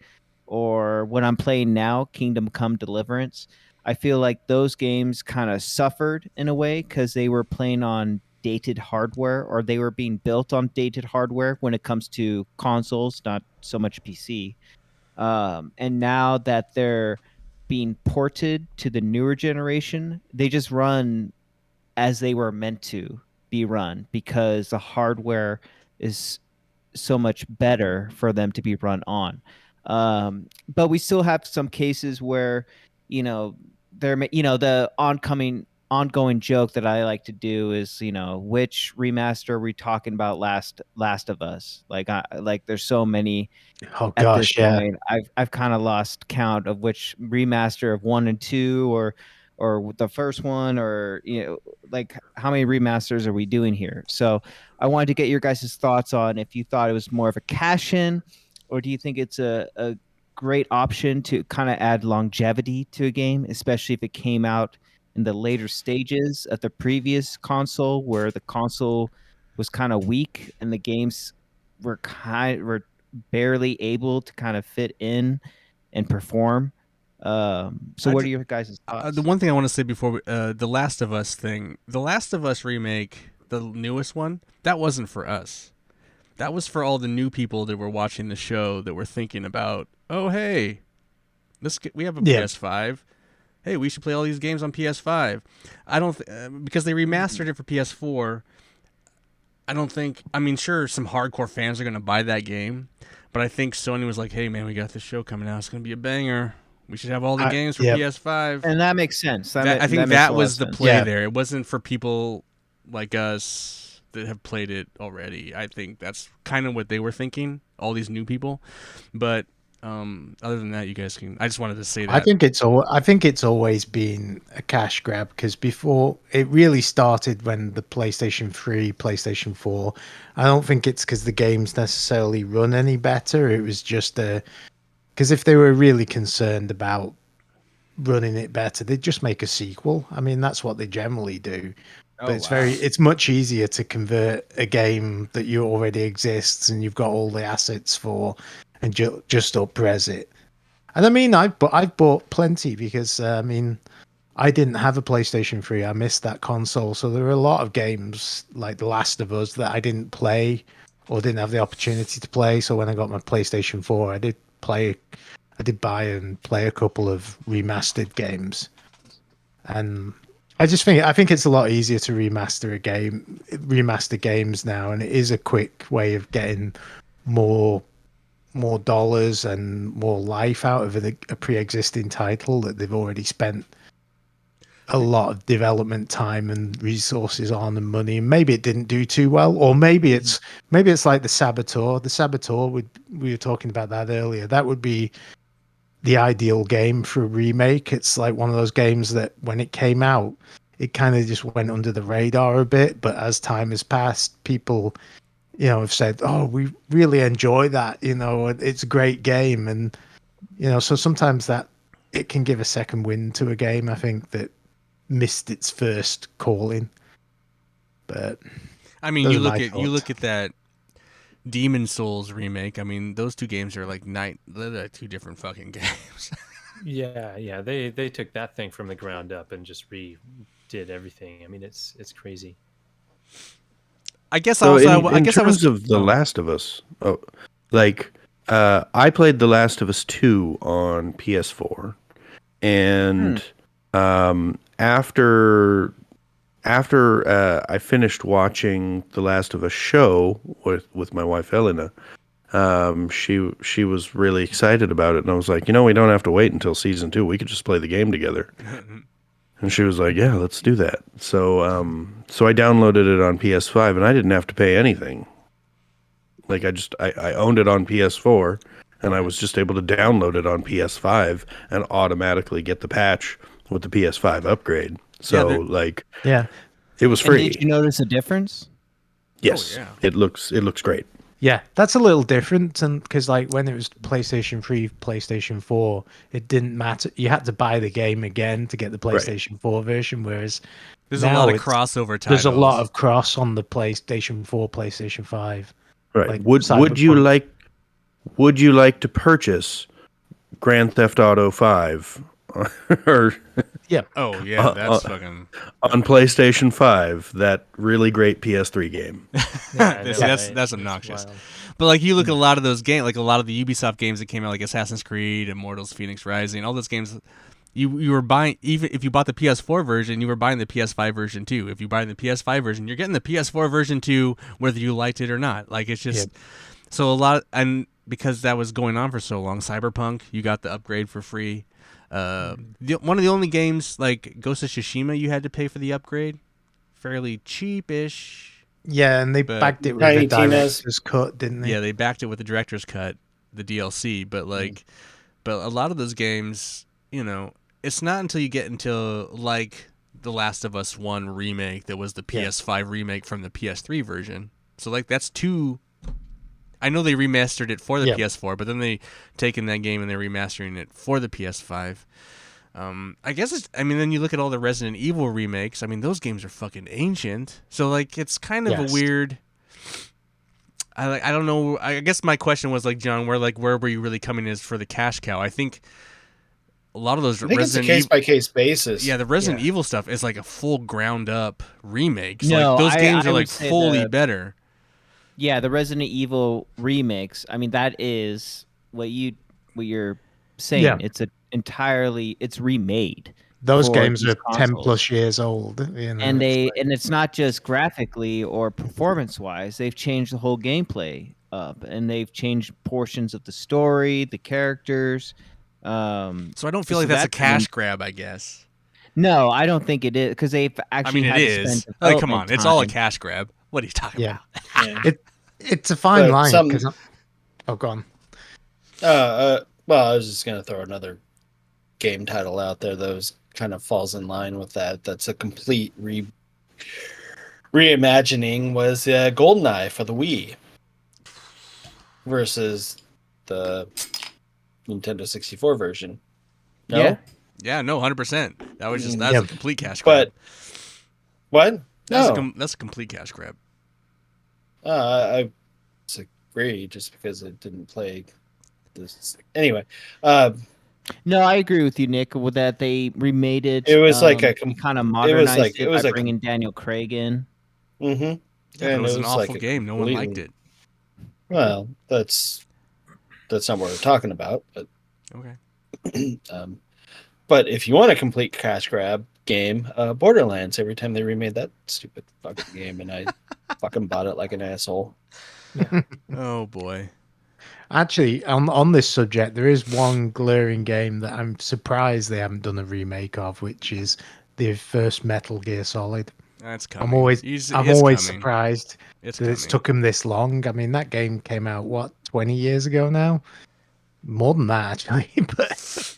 or when I'm playing now, Kingdom Come Deliverance. I feel like those games kind of suffered in a way because they were playing on dated hardware, or they were being built on dated hardware when it comes to consoles, not so much PC. And now that they're being ported to the newer generation, they just run as they were meant to be run because the hardware is so much better for them to be run on. But we still have some cases where, you know, the ongoing joke that I like to do is, which remaster are we talking about? Last of Us. Like there's so many Oh at this gosh, yeah. point. I've kind of lost count of which remaster of 1 and 2, or the first one, or like how many remasters are we doing here? So I wanted to get your guys' thoughts on if you thought it was more of a cash in, or do you think it's a great option to kind of add longevity to a game, especially if it came out in the later stages of the previous console, where the console was kind of weak and the games were barely able to kind of fit in and perform. So what are your guys' thoughts? The one thing I want to say before the Last of Us thing, the Last of Us remake, the newest one, that wasn't for us. That was for all the new people that were watching the show that were thinking about, oh hey, we have a Yeah. PS5. Hey, we should play all these games on PS5. I don't because they remastered it for PS4. I don't think. I mean, sure, some hardcore fans are gonna buy that game, but I think Sony was like, "Hey, man, we got this show coming out. It's gonna be a banger. We should have all the games for yeah. PS5." And that makes sense. I think makes that a lot was of the sense. play Yeah. there. It wasn't for people like us that have played it already. I think that's kind of what they were thinking. All these new people, but other than that, you guys can. I just wanted to say that. I think it's always been a cash grab, because before it really started when the PlayStation 3, PlayStation 4. I don't think it's because the games necessarily run any better. It was just because if they were really concerned about running it better, they'd just make a sequel. I mean, that's what they generally do. But it's much easier to convert a game that you already exists and you've got all the assets for, and just up-res it. And I mean, I've bought plenty because I mean, I didn't have a PlayStation 3. I missed that console, so there are a lot of games like The Last of Us that I didn't play or didn't have the opportunity to play. So when I got my PlayStation 4, I did buy and play a couple of remastered games. And I think it's a lot easier to remaster games now, and it is a quick way of getting more dollars and more life out of a pre-existing title that they've already spent a lot of development time and resources on and money. And maybe it didn't do too well, or maybe it's like the Saboteur. We were talking about that earlier. That would be the ideal game for a remake. It's like one of those games that when it came out, it kind of just went under the radar a bit, but as time has passed, people have said, oh, we really enjoy that, it's a great game. And so sometimes that it can give a second wind to a game. I think that missed its first calling. But I mean, those you are my look thoughts. at that Demon Souls remake. I mean, those two games are like they're like two different fucking games. Yeah. They took that thing from the ground up and just redid everything. I mean, it's crazy. I guess So I in guess I was terms of The Last of Us, like I played The Last of Us 2 on PS4, and after I finished watching The Last of Us show with my wife Elena, she was really excited about it, and I was like, we don't have to wait until season 2. We could just play the game together. And she was like, "Yeah, let's do that." So so I downloaded it on PS5, and I didn't have to pay anything. Like I owned it on PS4, and I was just able to download it on PS5 and automatically get the patch with the PS5 upgrade. So Yeah. it was And free. did you notice a difference? Yes, yeah. it looks great. Yeah, that's a little different, and because like when it was PlayStation 3, PlayStation 4, it didn't matter. You had to buy the game again to get the PlayStation 4 version, whereas There's a now lot of crossover titles. there's a lot of cross on the PlayStation 4, PlayStation 5. Right. Like Would you Cyberpunk. like to purchase Grand Theft Auto 5 or Oh yeah, that's fucking on PlayStation 5, that really great PS3 game? that's obnoxious. But like you look at a lot of those games, like a lot of the Ubisoft games that came out, like Assassin's Creed, Immortals, Phoenix Rising, all those games. You were buying, even if you bought the PS4 version, you were buying the PS5 version too. If you buy the PS5 version, you're getting the PS4 version too, whether you liked it or not. Like it's just so a lot, and because that was going on for so long, Cyberpunk, you got the upgrade for free. One of the only games like Ghost of Tsushima, you had to pay for the upgrade, fairly cheap-ish. Yeah, and they backed it with Tiny the Tina's. director's cut, didn't they? Yeah, they backed it with the director's cut, the DLC. But but a lot of those games, it's not until you get into like The Last of Us 1 remake that was the PS5 remake from the PS3 version. So like that's two. I know they remastered it for the PS4, but then they taken that game and they're remastering it for the PS5. I guess then you look at all the Resident Evil remakes. I mean, those games are fucking ancient. So like it's kind of a weird. I don't know. I guess my question was like, John, where were you really coming as for the cash cow? I think a lot of those it's a case by case basis. Yeah, the Resident Evil stuff is like a full ground up remakes. No, like those games I are would like say fully better. Yeah, the Resident Evil remakes. I mean, that is what you're saying. Yeah. It's remade. Those for games these are 10 consoles. plus years old. And it's not just graphically or performance wise. They've changed the whole gameplay up, and they've changed portions of the story, the characters. So I don't feel like that's a cash grab, I guess. No, I don't think it is, because they've actually had to spend like, come on, it's all a time. cash grab. What are you talking about? It's a fine line. Oh, go on. Well, I was just gonna throw another game title out there that was kind of falls in line with that. That's a complete reimagining. Was GoldenEye for the Wii versus the Nintendo 64 version. No? Yeah, no, 100%. That was just that's a complete cash grab. But what? No, that's a complete cash grab. I disagree, just because it didn't play this. Anyway, no, I agree with you, Nick. With that, they remade it. It was like a kind of modernized it was by bringing Daniel Craig in. Mm-hmm. Yeah, it was an awful game. No one liked it. Well, that's not what we're talking about. But okay. But if you want a complete cash grab game, Borderlands. Every time they remade that stupid fucking game, and I fucking bought it like an asshole. Yeah. Oh boy. Actually, on this subject, there is one glaring game that I'm surprised they haven't done a remake of, which is the first Metal Gear Solid. That's coming. I'm always surprised that it's took them this long. I mean, that game came out 20 years ago now, more than that actually. But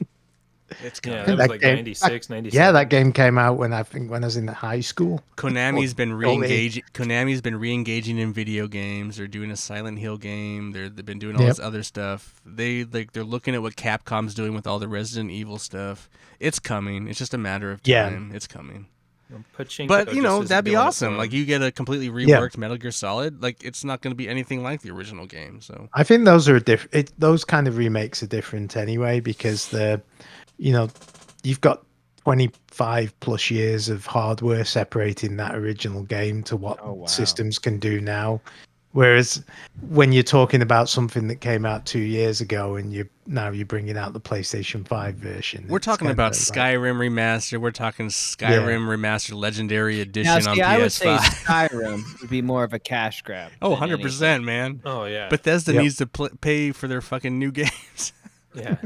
It's Yeah, coming. that was That like game- 96, 97. Yeah, that game came out when I was in high school. Konami's been Or- re-engaging. Konami's been re-engaging in video games. They're doing a Silent Hill game. They've been doing all Yep. this other stuff. They're looking at what Capcom's doing with all the Resident Evil stuff. It's coming. It's just a matter of Yeah. time. It's coming. Pachinko But you just know isn't that'd be doing it for awesome. Like him. you get a completely reworked Metal Gear Solid. Like it's not going to be anything like the original game. So I think those are different. Those kind of remakes are different anyway because you've got 25 plus years of hardware separating that original game to what Oh, wow. systems can do now. Whereas when you're talking about something that came out 2 years ago and you're bringing out the PlayStation 5 version, we're it's talking kinda about like- Skyrim remaster. We're talking Skyrim remastered Legendary Now, Edition see, on I would say PS5. Skyrim would be more of a cash grab. Oh, than 100%, man. Oh yeah. Bethesda Yep. needs to pay for their fucking new games. yeah.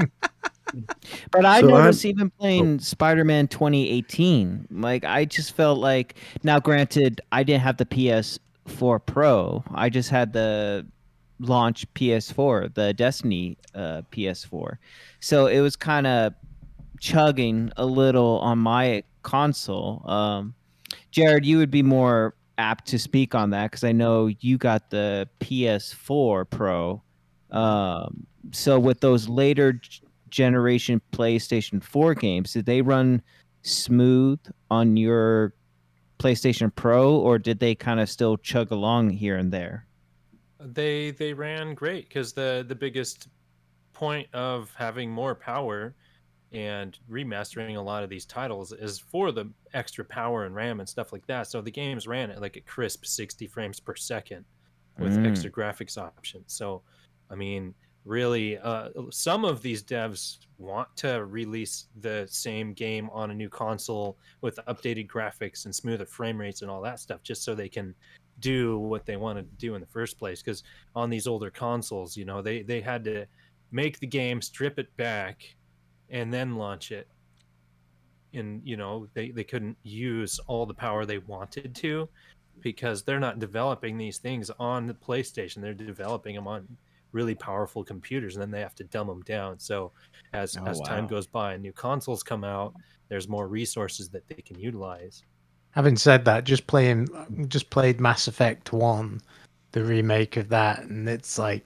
But I So noticed even playing Spider-Man 2018, like I just felt like now granted I didn't have the PS4 Pro. I just had the launch PS4, the Destiny PS4. So it was kind of chugging a little on my console. Jarrod, you would be more apt to speak on that because I know you got the PS4 Pro. So with those later generation PlayStation 4 games, did they run smooth on your PlayStation Pro, or did they kind of still chug along here and there? They ran great because the biggest point of having more power and remastering a lot of these titles is for the extra power and RAM and stuff like that. So the games ran at like a crisp 60 frames per second with extra graphics options. So, I mean, really, some of these devs want to release the same game on a new console with updated graphics and smoother frame rates and all that stuff, just so they can do what they want to do in the first place. Because on these older consoles, they had to make the game, strip it back, and then launch it. And they couldn't use all the power they wanted to because they're not developing these things on the PlayStation. They're developing them on really powerful computers, and then they have to dumb them down. So as time goes by and new consoles come out, there's more resources that they can utilize. Having said that, just played Mass Effect 1, the remake of that, and it's like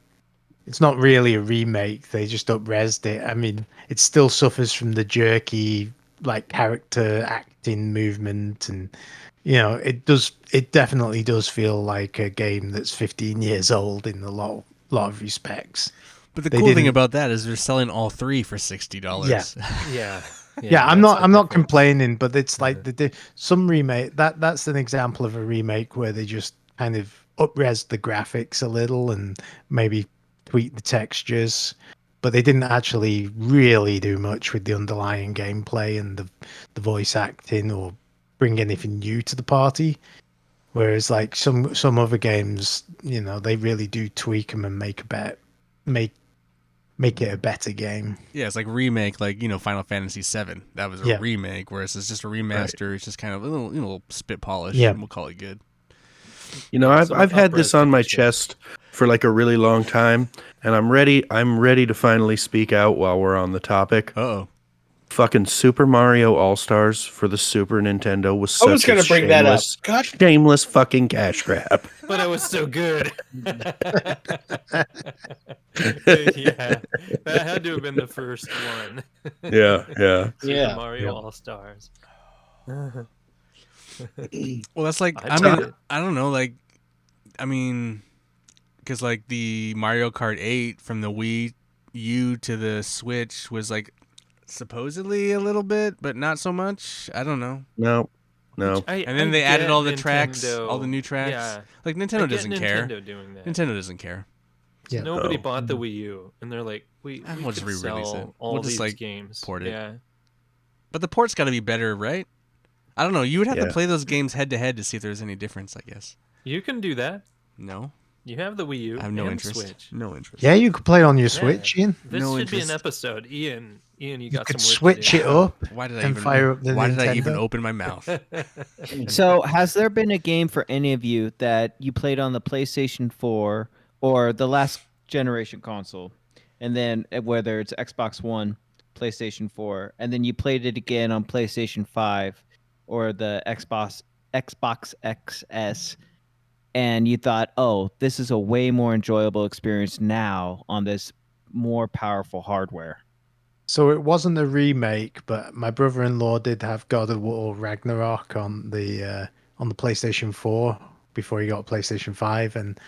it's not really a remake. They just up-resed it. I mean, it still suffers from the jerky like character acting movement, and it definitely does feel like a game that's 15 years old in a lot of respects. But the They cool thing didn't- about that is they're selling all three for $60. Yeah. Yeah, I'm that's the not difference. complaining, but it's like some remake that's an example of a remake where they just kind of up-res the graphics a little and maybe tweak the textures, but they didn't actually really do much with the underlying gameplay and the voice acting or bring anything new to the party. Whereas like some other games, they really do tweak them and make it a better game. Yeah, it's like remake, like Final Fantasy VII. That was a Yeah. remake, whereas it's just a remaster. It's just kind of a little spit polish. Yeah. And we'll call it good. I've had up-res this on my conditions. chest for like a really long time, and I'm ready to finally speak out while we're on the topic. Uh-oh. Fucking Super Mario All-Stars for the Super Nintendo was I was such a gonna bring that up. shameless, God. shameless fucking cash grab. But it was so good. Yeah, that had to have been the first one. Yeah. Super Yeah. Mario All Stars. Well, that's like, I I tried mean, it. I don't know, like, I mean, because like the Mario Kart 8 from the Wii U to the Switch was like supposedly a little bit, but not so much. I don't know. No. And then they added all the tracks, all the new tracks. Yeah, Like I Nintendo get doesn't care. Nintendo doing that. Nintendo doesn't care. Yeah. Nobody Oh. bought the Wii U, and they're like, we We'll just could re-release sell it. all We'll just, these like, games. port it. Yeah, But the port's got to be better, right? I don't know. You would have to Yeah. play those games head to head to see if there's any difference, I guess. you can do that. No, You have the Wii U. I have no and interest. Switch. No interest. Yeah, you could play on your Yeah. Switch, Ian. This No should be an interest. episode. Ian, you You got could some work switch to it do. up. Why did I And even? fire up the Why did I even Nintendo. open my mouth? So, has there been a game for any of you that you played on the PlayStation 4 or the last generation console, and then whether it's Xbox One, PlayStation 4, and then you played it again on PlayStation 5 or the Xbox XS, and you thought, "Oh, this is a way more enjoyable experience now on this more powerful hardware." So it wasn't a remake, but my brother-in-law did have God of War Ragnarok on the PlayStation 4 before he got PlayStation 5, and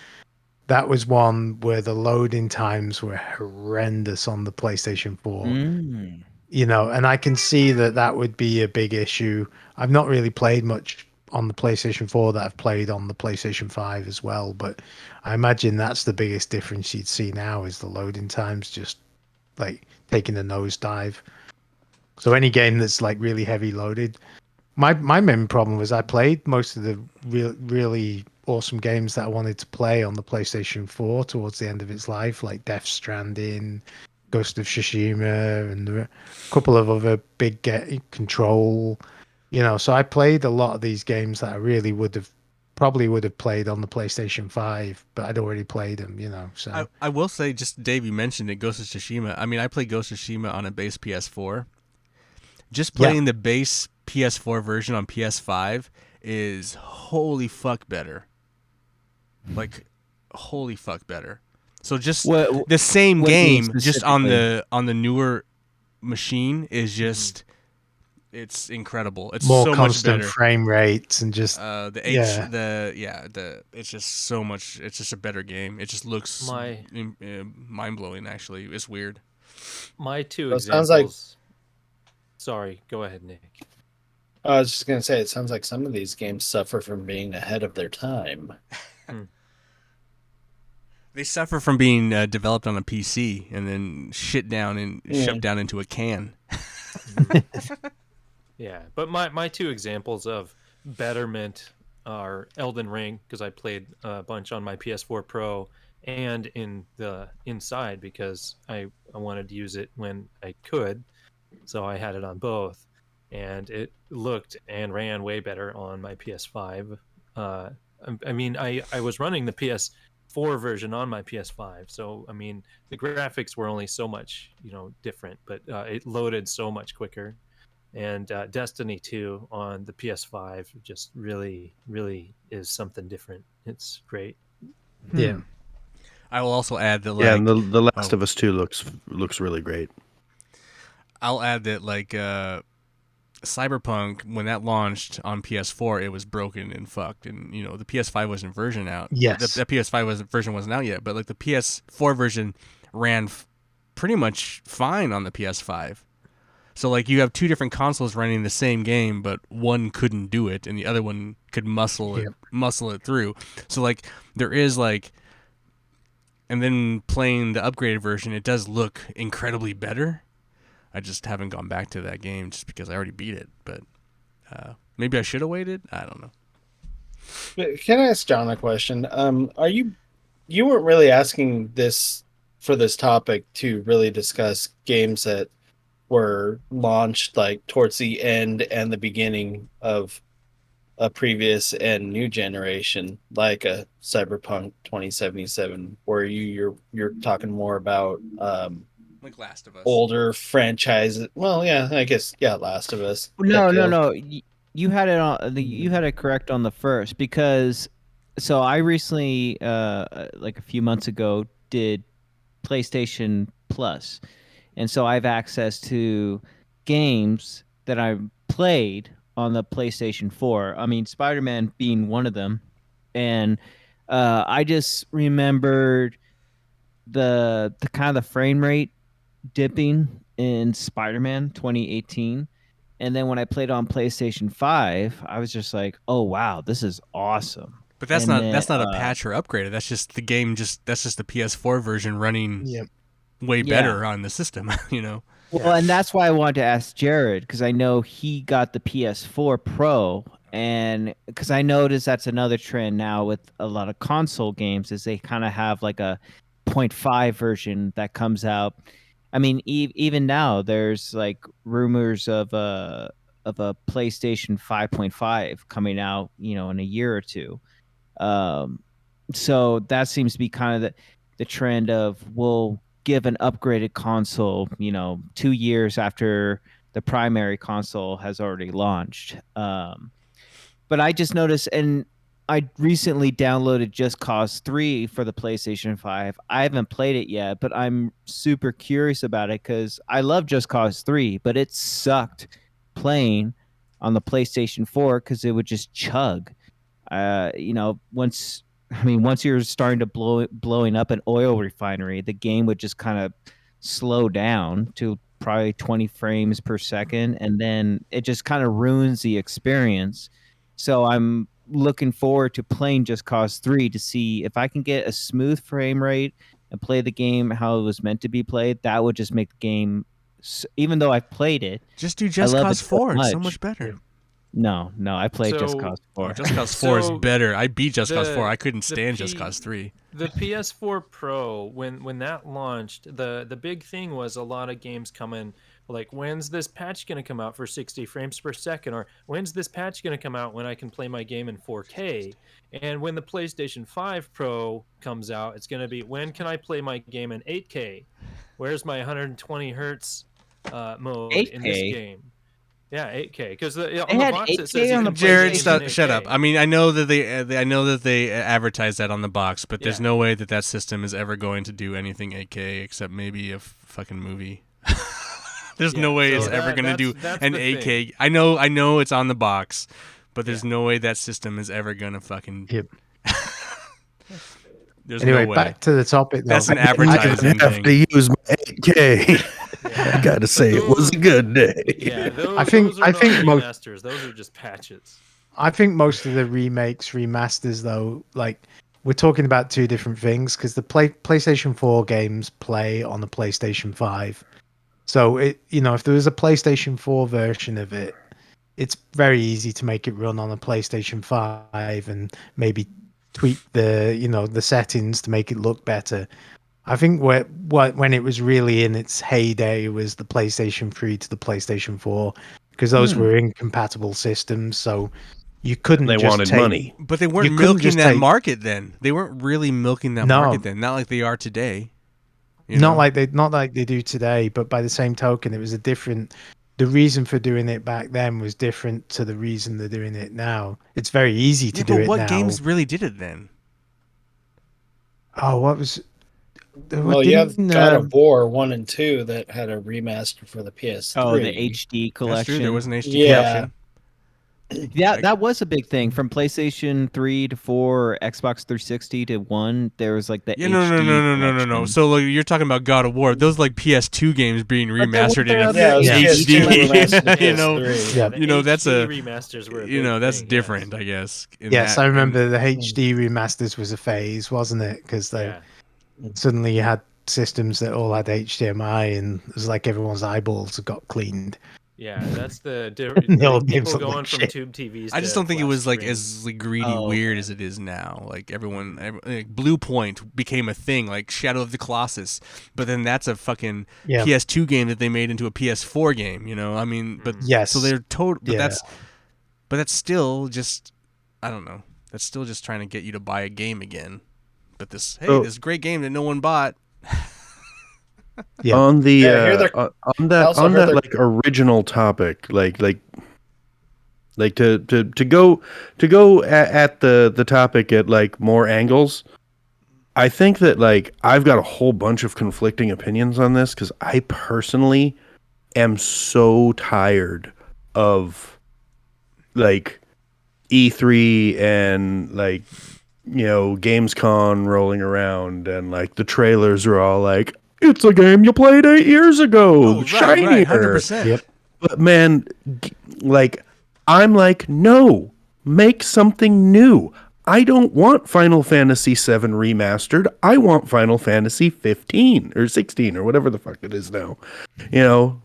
that was one where the loading times were horrendous on the PlayStation 4. Mm. And I can see that that would be a big issue. I've not really played much on the PlayStation 4 that I've played on the PlayStation 5 as well, but I imagine that's the biggest difference you'd see now is the loading times just like taking a nosedive. So any game that's like really heavy loaded, my main problem was I played most of the really awesome games that I wanted to play on the PlayStation 4 towards the end of its life, like Death Stranding, Ghost of Tsushima, and a couple of other big Control. So I played a lot of these games that I really probably would have played on the PlayStation 5, but I'd already played them, so. I will say, just Dave, you mentioned it, Ghost of Tsushima. I mean, I played Ghost of Tsushima on a base PS4. Just playing the base PS4 version on PS5 is holy fuck better. Like, holy fuck better. So just the same game, just on the newer machine is just it's incredible. It's more so constant much better. frame rates and just it's just so much. It's just a better game. It just looks mind blowing. Actually, it's weird. My two So it examples. sounds like. Sorry, go ahead, Nick. I was just gonna say, it sounds like some of these games suffer from being ahead of their time. They suffer from being developed on a PC and then shoved down into a can. Yeah, but my two examples of betterment are Elden Ring, because I played a bunch on my PS4 Pro and in the inside because I wanted to use it when I could, so I had it on both, and it looked and ran way better on my PS5. I mean, I was running the PS4 version on my PS5, so I mean the graphics were only so much different, but it loaded so much quicker. And Destiny 2 on the PS5 just really is something different. It's great. Yeah. I will also add that and the Last of Us 2 looks really great. I'll add that Cyberpunk, when that launched on PS4, it was broken and fucked, and the PS5 wasn't version out. Yes, the PS5 version wasn't out yet, but the PS4 version ran pretty much fine on the PS5. So you have two different consoles running the same game, but one couldn't do it, and the other one could muscle it through. So there is and then playing the upgraded version, it does look incredibly better. I just haven't gone back to that game just because I already beat it, but maybe I should have waited. I don't know. Can I ask John a question? You weren't really asking this for this topic to really discuss games that were launched towards the end and the beginning of a previous and new generation, like a Cyberpunk 2077, where you're talking more about like Last of Us, older franchises. Well, yeah, I guess Last of Us. No. You had it on you had it correct on the first, because so I recently like a few months ago did PlayStation Plus. And so I have access to games that I played on the PlayStation 4. I mean, Spider-Man being one of them. And I just remembered the kind of the frame rate dipping in Spider-Man 2018. And then when I played on PlayStation 5, I was just like, "Oh wow, this is awesome." But that's not a patch or upgrade. That's just the game. That's just the PS4 version running way better on the system. Well, and that's why I wanted to ask Jarrod, because I know he got the PS4 Pro, and because I noticed that's another trend now with a lot of console games is they kind of have like a 0.5 version that comes out. I mean, even now there's rumors of a PlayStation 5.5 coming out, in a year or two. So that seems to be kind of the trend of, will give an upgraded console, 2 years after the primary console has already launched. But I just noticed, and I recently downloaded Just Cause 3 for the PlayStation 5. I haven't played it yet, but I'm super curious about it because I love Just Cause 3, but it sucked playing on the PlayStation 4 because it would just chug. Once you're starting to blowing up an oil refinery, the game would just kind of slow down to probably 20 frames per second, and then it just kind of ruins the experience. So I'm looking forward to playing Just Cause 3 to see if I can get a smooth frame rate and play the game how it was meant to be played. That would just make the game, even though I've played it, Just do I Just love Cause it so 4. It's so much. much better. No, I played Just So- Cause Oh, 4. Just Cause 4 is So better. I beat Just Cause the- 4. I couldn't the stand P- Just Cause 3. The PS4 Pro, when that launched, the big thing was a lot of games coming like, when's this patch going to come out for 60 frames per second, or when's this patch going to come out when I can play my game in 4K? And when the PlayStation 5 Pro comes out, it's going to be, when can I play my game in 8K? Where's my 120 hertz mode in this 8K? game? Yeah, 8K, because on They the had box it 8K says you on can the play Jarrod, games in shut up. 8K. I mean, I know that they advertise that on the box, but there's Yeah. no way that system is ever going to do anything 8K except maybe a fucking movie. There's no way so it's ever going to do that's an the 8K. thing. I know it's on the box, but there's no way that system is ever going to fucking. Yep. There's Anyway, no way. back to the topic. Though. That's an I didn't advertising even have thing. to use my 8K. I gotta say, it was a good day. Yeah, those, I think- those are I not think most- remasters. Those are just patches. I think most of the remakes, remasters, though, like we're talking about two different things because the PlayStation 4 games play on the PlayStation 5. So if there was a PlayStation 4 version of it, it's very easy to make it run on a PlayStation 5 and maybe tweak the settings to make it look better. I think when it was really in its heyday was the PlayStation 3 to the PlayStation 4 because those were incompatible systems, so you couldn't. They just wanted take, money. But they You weren't couldn't milking just that take- market then. They weren't really milking that No. market then. Not like they are today. You Not know? like they do today, but by the same token, it was a different. The reason for doing it back then was different to the reason they're doing it now. It's very easy to Yeah, do but it what now. games really did it then? Oh, what was? Well, you have God of War 1 and 2 that had a remaster for the PS3. Oh, the HD That's collection. true. There was an HD Yeah. collection. Yeah, Like- that was a big thing from PlayStation 3 to 4, Xbox 360 to 1. There was like the Yeah, HD no. collection. So like, you're talking about God of War. Those like PS2 games being But there remastered in was Yeah, it was Yeah. PS2 remastered to HD. You know, PS3. Yeah. The You know, that's HD a- remasters were. A you know, big that's thing, different, yes. I guess. in Yes, that- I and- remember the HD remasters was a phase, wasn't it? Because Yeah. suddenly you had systems that all had HDMI, and it was like everyone's eyeballs got cleaned. Yeah, that's the No, like, games people look going like from shit. tube TVs. I just to don't think it flat was like screens. as like, greedy Oh, weird okay. as it is now. Like like Blue Point became a thing, like Shadow of the Colossus. But then that's a fucking Yeah. PS2 game that they made into a PS4 game. You know, I mean, but Yes. so they're total. But Yeah. that's still just, I don't know. That's still just trying to get you to buy a game again. But this this great game that no one bought. Yeah. On the Yeah, I hear they're- on I that also heard they're- like original topic, like to go at the topic at like more angles. I think that like I've got a whole bunch of conflicting opinions on this because I personally am so tired of like E3 and like Gamescom rolling around and like the trailers are all like it's a game you played 8 years ago, shinier. 100%. Yep. But man, like I'm like, no, make something new. I don't want Final Fantasy VII remastered. I want Final Fantasy 15 or 16 or whatever the fuck it is now. You're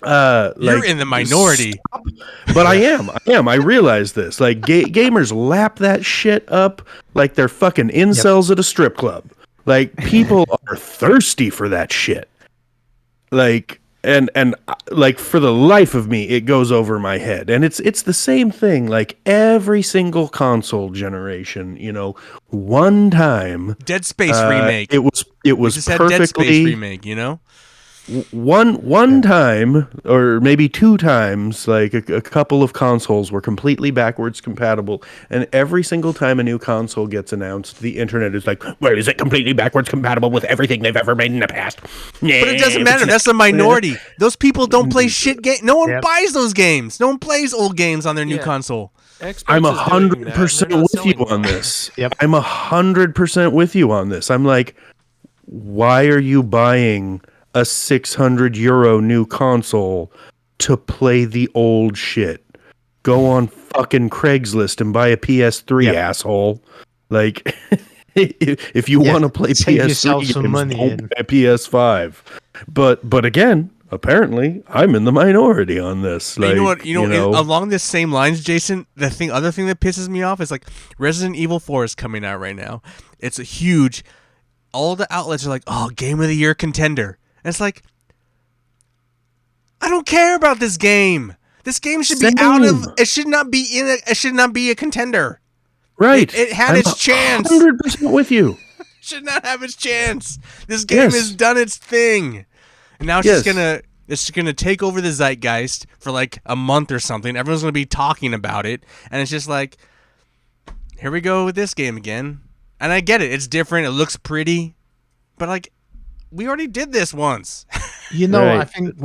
Like, in the minority. but I am. I realize this. Like gamers lap that shit up like they're fucking incels at a strip club. Like people are thirsty for that shit. Like and like for the life of me, it goes over my head. And it's the same thing. Like every single console generation, one time Dead Space remake. it was We just had Dead Space perfectly remake. one time or maybe two times, like a couple of consoles were completely backwards compatible, and every single time a new console gets announced, the internet is like, well, is it completely backwards compatible with everything they've ever made in the past? But it doesn't matter. That's a minority. Those people don't play shit games. No one buys those games. No one plays old games on their new console. Xbox I'm is doing that, and 100% they're not with you selling on well. this. Yep. I'm 100% with you on this. I'm like, why are you buying a 600 euro new console to play the old shit? Go on fucking Craigslist and buy a PS3, asshole. Like, if you want to play save PS3 yourself some games, money don't and- buy a PS5. But again, apparently, I'm in the minority on this. But Like, you know what? Along the same lines, Jason, other thing that pisses me off is like Resident Evil 4 is coming out right now. It's a huge. All the outlets are like, "Oh, Game of the Year contender." And it's like, I don't care about this game. This game should be out of. It should not be in. It should not be a contender. Right. It had its chance. 100% with you. Should not have its chance. This game has done its thing, and now it's gonna take over the zeitgeist for like a month or something. Everyone's gonna be talking about it, and it's just like, here we go with this game again. And I get it; it's different. It looks pretty, but like, we already did this once. I think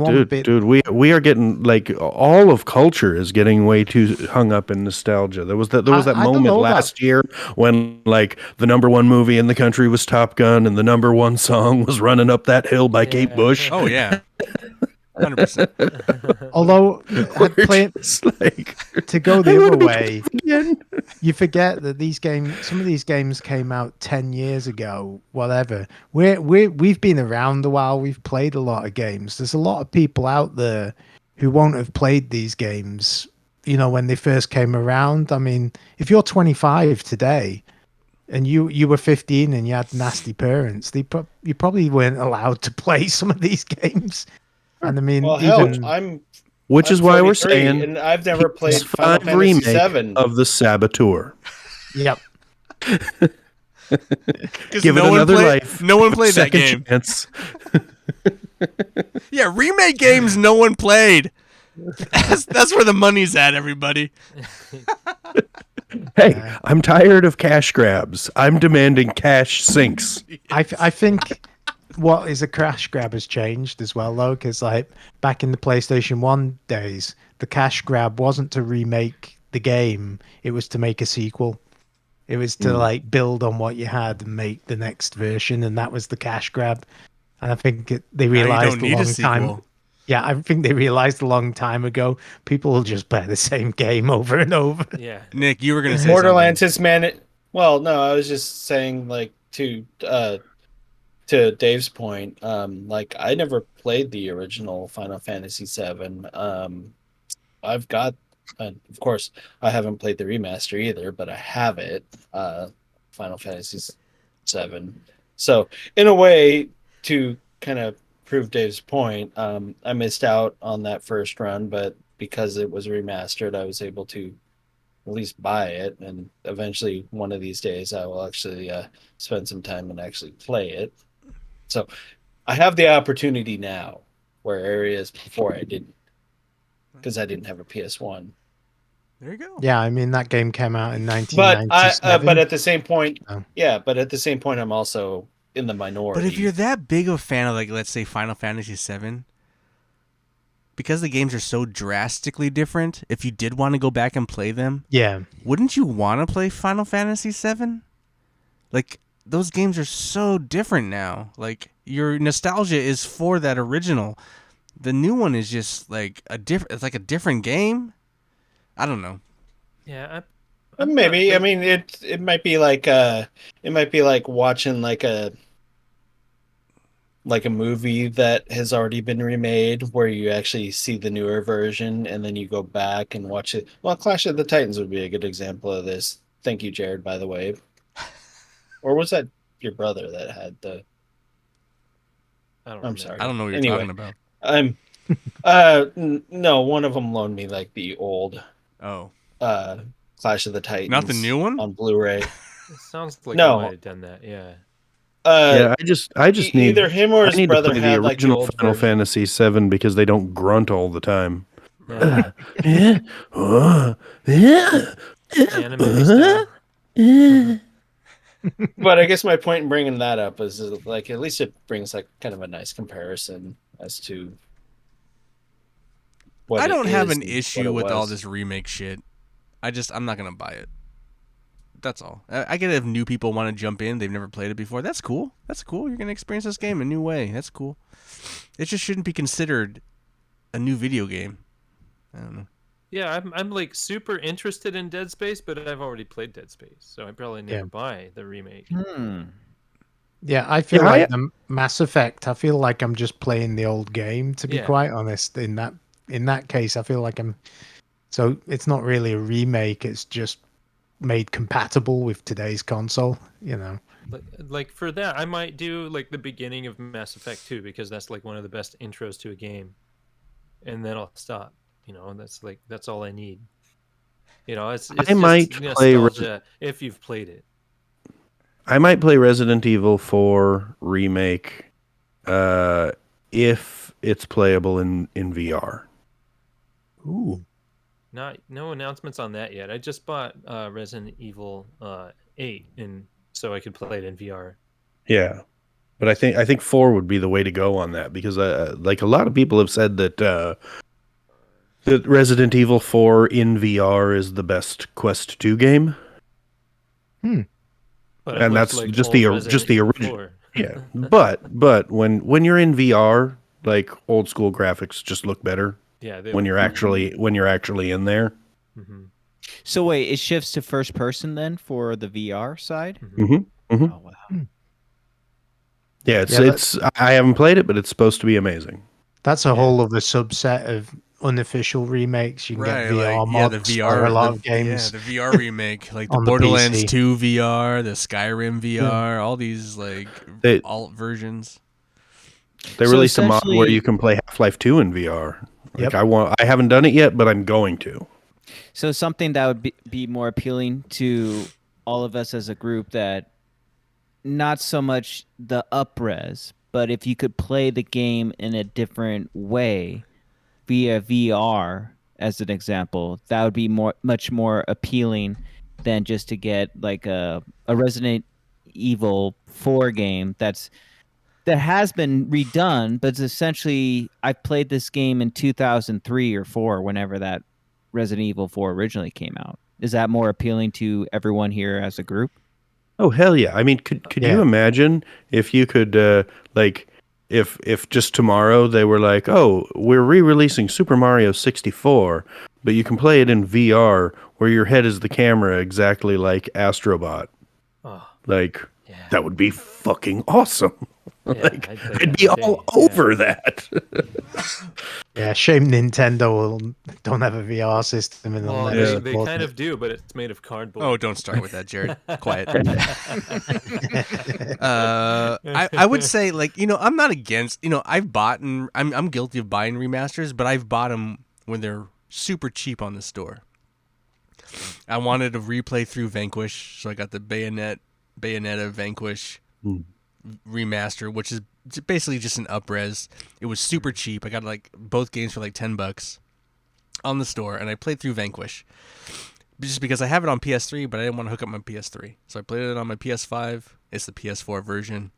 dude, we are getting like all of culture is getting way too hung up in nostalgia. There was that moment last year when like the number one movie in the country was Top Gun and the number one song was Running Up That Hill by Kate Bush. Oh yeah. 100%. Although to go the other way, you forget that some of these games came out 10 years ago, whatever. We've been around a while. We've played a lot of games. There's a lot of people out there who won't have played these games, when they first came around. I mean, if you're 25 today and you were 15 and you had nasty parents, you probably weren't allowed to play some of these games. And I mean, which is why we're saying, and I've never played Final Fantasy remake VII of the Saboteur. Yep. Give it another life. No one played that second game. Chance. Yeah, remake games no one played. That's where the money's at, everybody. Hey, I'm tired of cash grabs. I'm demanding cash sinks. I think what is a cash grab has changed as well, though, because like back in the PlayStation 1 days, the cash grab wasn't to remake the game, it was to make a sequel. It was to like build on what you had and make the next version, and that was the cash grab. And I think they realized a long time. Yeah, I think they realized a long time ago people will just play the same game over and over. Yeah, Nick, you were gonna say Borderlands something. Well, no, I was just saying like to Dave's point. Like I never played the original Final Fantasy VII. I've got, of course, I haven't played the remaster either, but I have it. Final Fantasy VII. So in a way, to kind of prove Dave's point, I missed out on that first run, but because it was remastered, I was able to at least buy it, and eventually one of these days I will actually spend some time and actually play it. So I have the opportunity now, where areas before I didn't, because I didn't have a PS1. There you go. Yeah, I mean that game came out in 1997. But at the same point, I'm also in the minority. But if you're that big of a fan of, like, let's say Final Fantasy VII, because the games are so drastically different, if you did want to go back and play them, wouldn't you want to play Final Fantasy VII? Like, those games are so different now. Like, your nostalgia is for that original. The new one is just like it's like a different game. I don't know. Yeah, maybe. I mean, it might be like watching like a movie that has already been remade, where you actually see the newer version and then you go back and watch it. Well, Clash of the Titans would be a good example of this. Thank you, Jarrod, by the way. Or was that your brother that had the? I'm sorry. I don't know what you're talking about. No, one of them loaned me like the old Oh, Clash of the Titans. not the new one? on Blu-ray. It sounds like I No. might have done that. Yeah. Yeah, I just need Either him or I his need to brother play the had like the original old Final version. Fantasy VII because they don't grunt all the time. Yeah. Yeah, yeah, Anime style. But I guess my point in bringing that up is like at least it brings like kind of a nice comparison as to what I it don't have is an and issue what it with all was. this remake shit. I'm not gonna buy it. That's all. I get it if new people want to jump in, they've never played it before. That's cool. That's cool. You're gonna experience this game a new way. That's cool. It just shouldn't be considered a new video game. I don't know. Yeah, I'm like super interested in Dead Space, but I've already played Dead Space, so I probably never buy the remake. Yeah, I feel Yeah, like the Mass Effect. I feel like I'm just playing the old game. To be Yeah. quite honest, in that case, I feel like I'm. So it's not really a remake. It's just made compatible with today's console. You know. Like for that, I might do like the beginning of Mass Effect 2 because that's like one of the best intros to a game, and then I'll stop. You know, and that's all I need. You know, it's I just might play nostalgia if you've played it. I might play Resident Evil 4 remake if it's playable in VR. Ooh. No announcements on that yet. I just bought Resident Evil 8, and so I could play it in VR. Yeah. But I think 4 would be the way to go on that because like a lot of people have said that that Resident Evil 4 in VR is the best Quest 2 game. But it And looks that's like just old the Resident original. Evil 4. Yeah. But when you're in VR, like old school graphics just look better Yeah, they when look you're actually in there. Mm-hmm. So wait, it shifts to first person then for the VR side? Mm-hmm. Mm-hmm. Oh wow. Yeah, Yeah, it's I haven't played it, but it's supposed to be amazing. That's a Yeah. whole other subset of unofficial remakes. You can get VR mods for a lot of games the VR remake, like the on the Borderlands PC. 2 VR, the Skyrim VR, all these like They alt versions. they So released a mod where essentially- you can play Half-Life 2 in VR. Like Yep. I haven't done it yet, but I'm going to. So something that would be more appealing to all of us as a group, that not so much the upres, but if you could play the game in a different way via VR, as an example, that would be much more appealing than just to get like a Resident Evil 4 game that has been redone, but it's essentially I played this game in 2003 or 4, whenever that Resident Evil 4 originally came out. Is that more appealing to everyone here as a group? Oh hell yeah! I mean, could you Yeah. imagine if you could like if just tomorrow they were like, oh, we're re-releasing Super Mario 64, but you can play it in VR where your head is the camera, exactly like Astrobot. Oh, Like yeah. that would be fucking awesome. Yeah, Like I'd play I'd that be all all day, yeah. over that. Yeah, shame Nintendo don't have a VR system and they'll Well, never they support kind it. of do, but it's made of cardboard. Oh, don't start with that, Jared. Quiet. I would say, like, you know, I'm not against, you know, I'm guilty of buying remasters, but I've bought them when they're super cheap on the store. I wanted to replay through Vanquish, so I got the Bayonetta Vanquish remaster, which is basically just an up-res. It was super cheap. I got like both games for like $10 on the store, and I played through Vanquish just because I have it on PS3, but I didn't want to hook up my PS3, so I played it on my PS5. It's the PS4 version,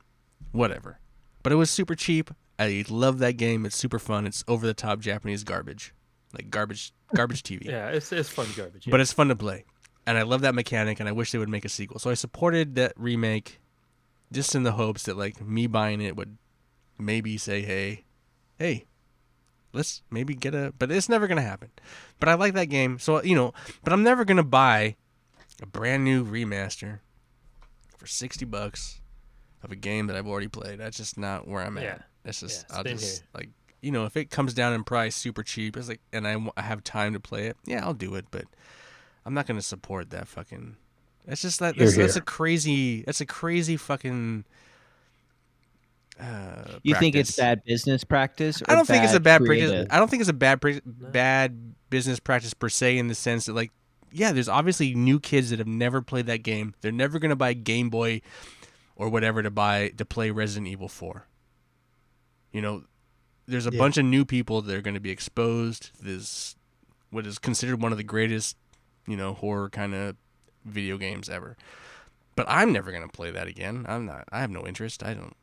whatever. But it was super cheap. I love that game. It's super fun. It's over-the-top Japanese garbage, like garbage TV. Yeah, it's fun garbage. Yeah. But it's fun to play, and I love that mechanic, and I wish they would make a sequel. So I supported that remake, just in the hopes that like me buying it would maybe say, hey, let's maybe get a. But it's never gonna happen. But I like that game, so you know. But I'm never gonna buy a brand new remaster for $60 of a game that I've already played. That's just not where I'm at. Yeah. That's just Yeah, I'll same just here. like, you know, if it comes down in price super cheap, it's like, and I have time to play it, yeah, I'll do it. But I'm not gonna support that fucking. It's just that that's a crazy fucking. You think it's practice. bad business practice? Or I don't think it's a bad practice. creative? I don't think it's a bad business practice per se, in the sense that, like, yeah, there's obviously new kids that have never played that game. They're never gonna buy Game Boy or whatever to play Resident Evil 4. You know, there's a bunch of new people that are going to be exposed to this, what is considered one of the greatest, horror kind of video games ever. But I'm never going to play that again. I have no interest. I don't.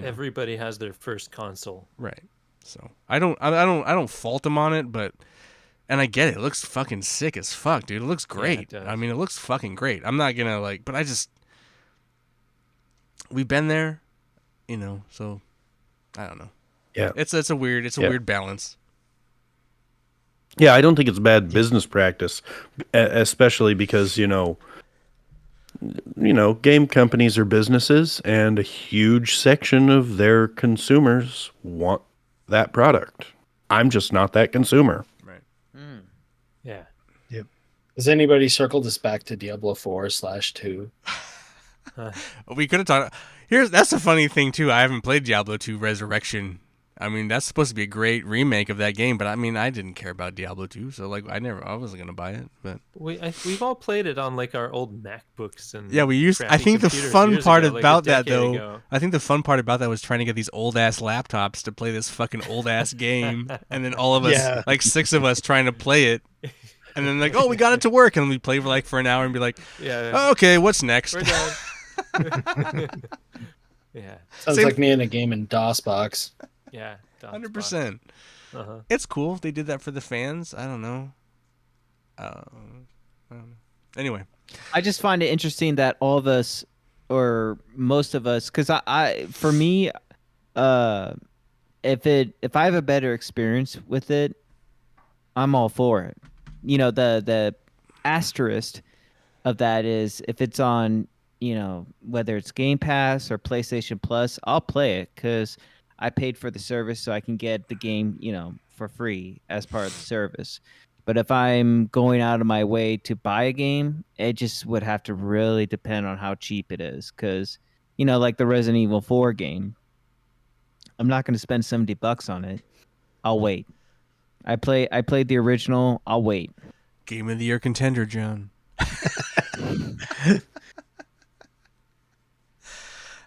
Everybody has their first console. Right. So I don't fault them on it, but, and I get it. It looks fucking sick as fuck, dude. It looks great. Yeah, it does. I mean, it looks fucking great. I'm not gonna but we've been there, so I don't know. Yeah. It's a weird balance. Yeah, I don't think it's bad business practice, especially because, game companies are businesses, and a huge section of their consumers want that product. I'm just not that consumer. Right. Yeah. Has anybody circled us back to Diablo 4/2? We could have talked. That's a funny thing too. I haven't played Diablo 2 Resurrection. I mean, that's supposed to be a great remake of that game, but I mean, I didn't care about Diablo 2, so I wasn't gonna buy it. But we've all played it on like our old MacBooks and yeah, we used. I think the fun part about that though, I think the fun part about that was trying to get these old ass laptops to play this fucking old ass game, and then all of us, like 6 of us, trying to play it. And then like, oh, we got it to work, and we play for an hour and be like, oh, okay, what's next? We're done. Yeah. Sounds like me in a game in DOS box. Yeah. 100%. It's cool. They did that for the fans. I don't know. Anyway, I just find it interesting that all of us, or most of us, because for me, if I have a better experience with it, I'm all for it. The asterisk of that is if it's on, whether it's Game Pass or PlayStation Plus, I'll play it because I paid for the service, so I can get the game, for free as part of the service. But if I'm going out of my way to buy a game, it just would have to really depend on how cheap it is. Because, like the Resident Evil 4 game, I'm not going to spend $70 on it. I'll wait. I played the original. I'll wait. Game of the Year contender, John.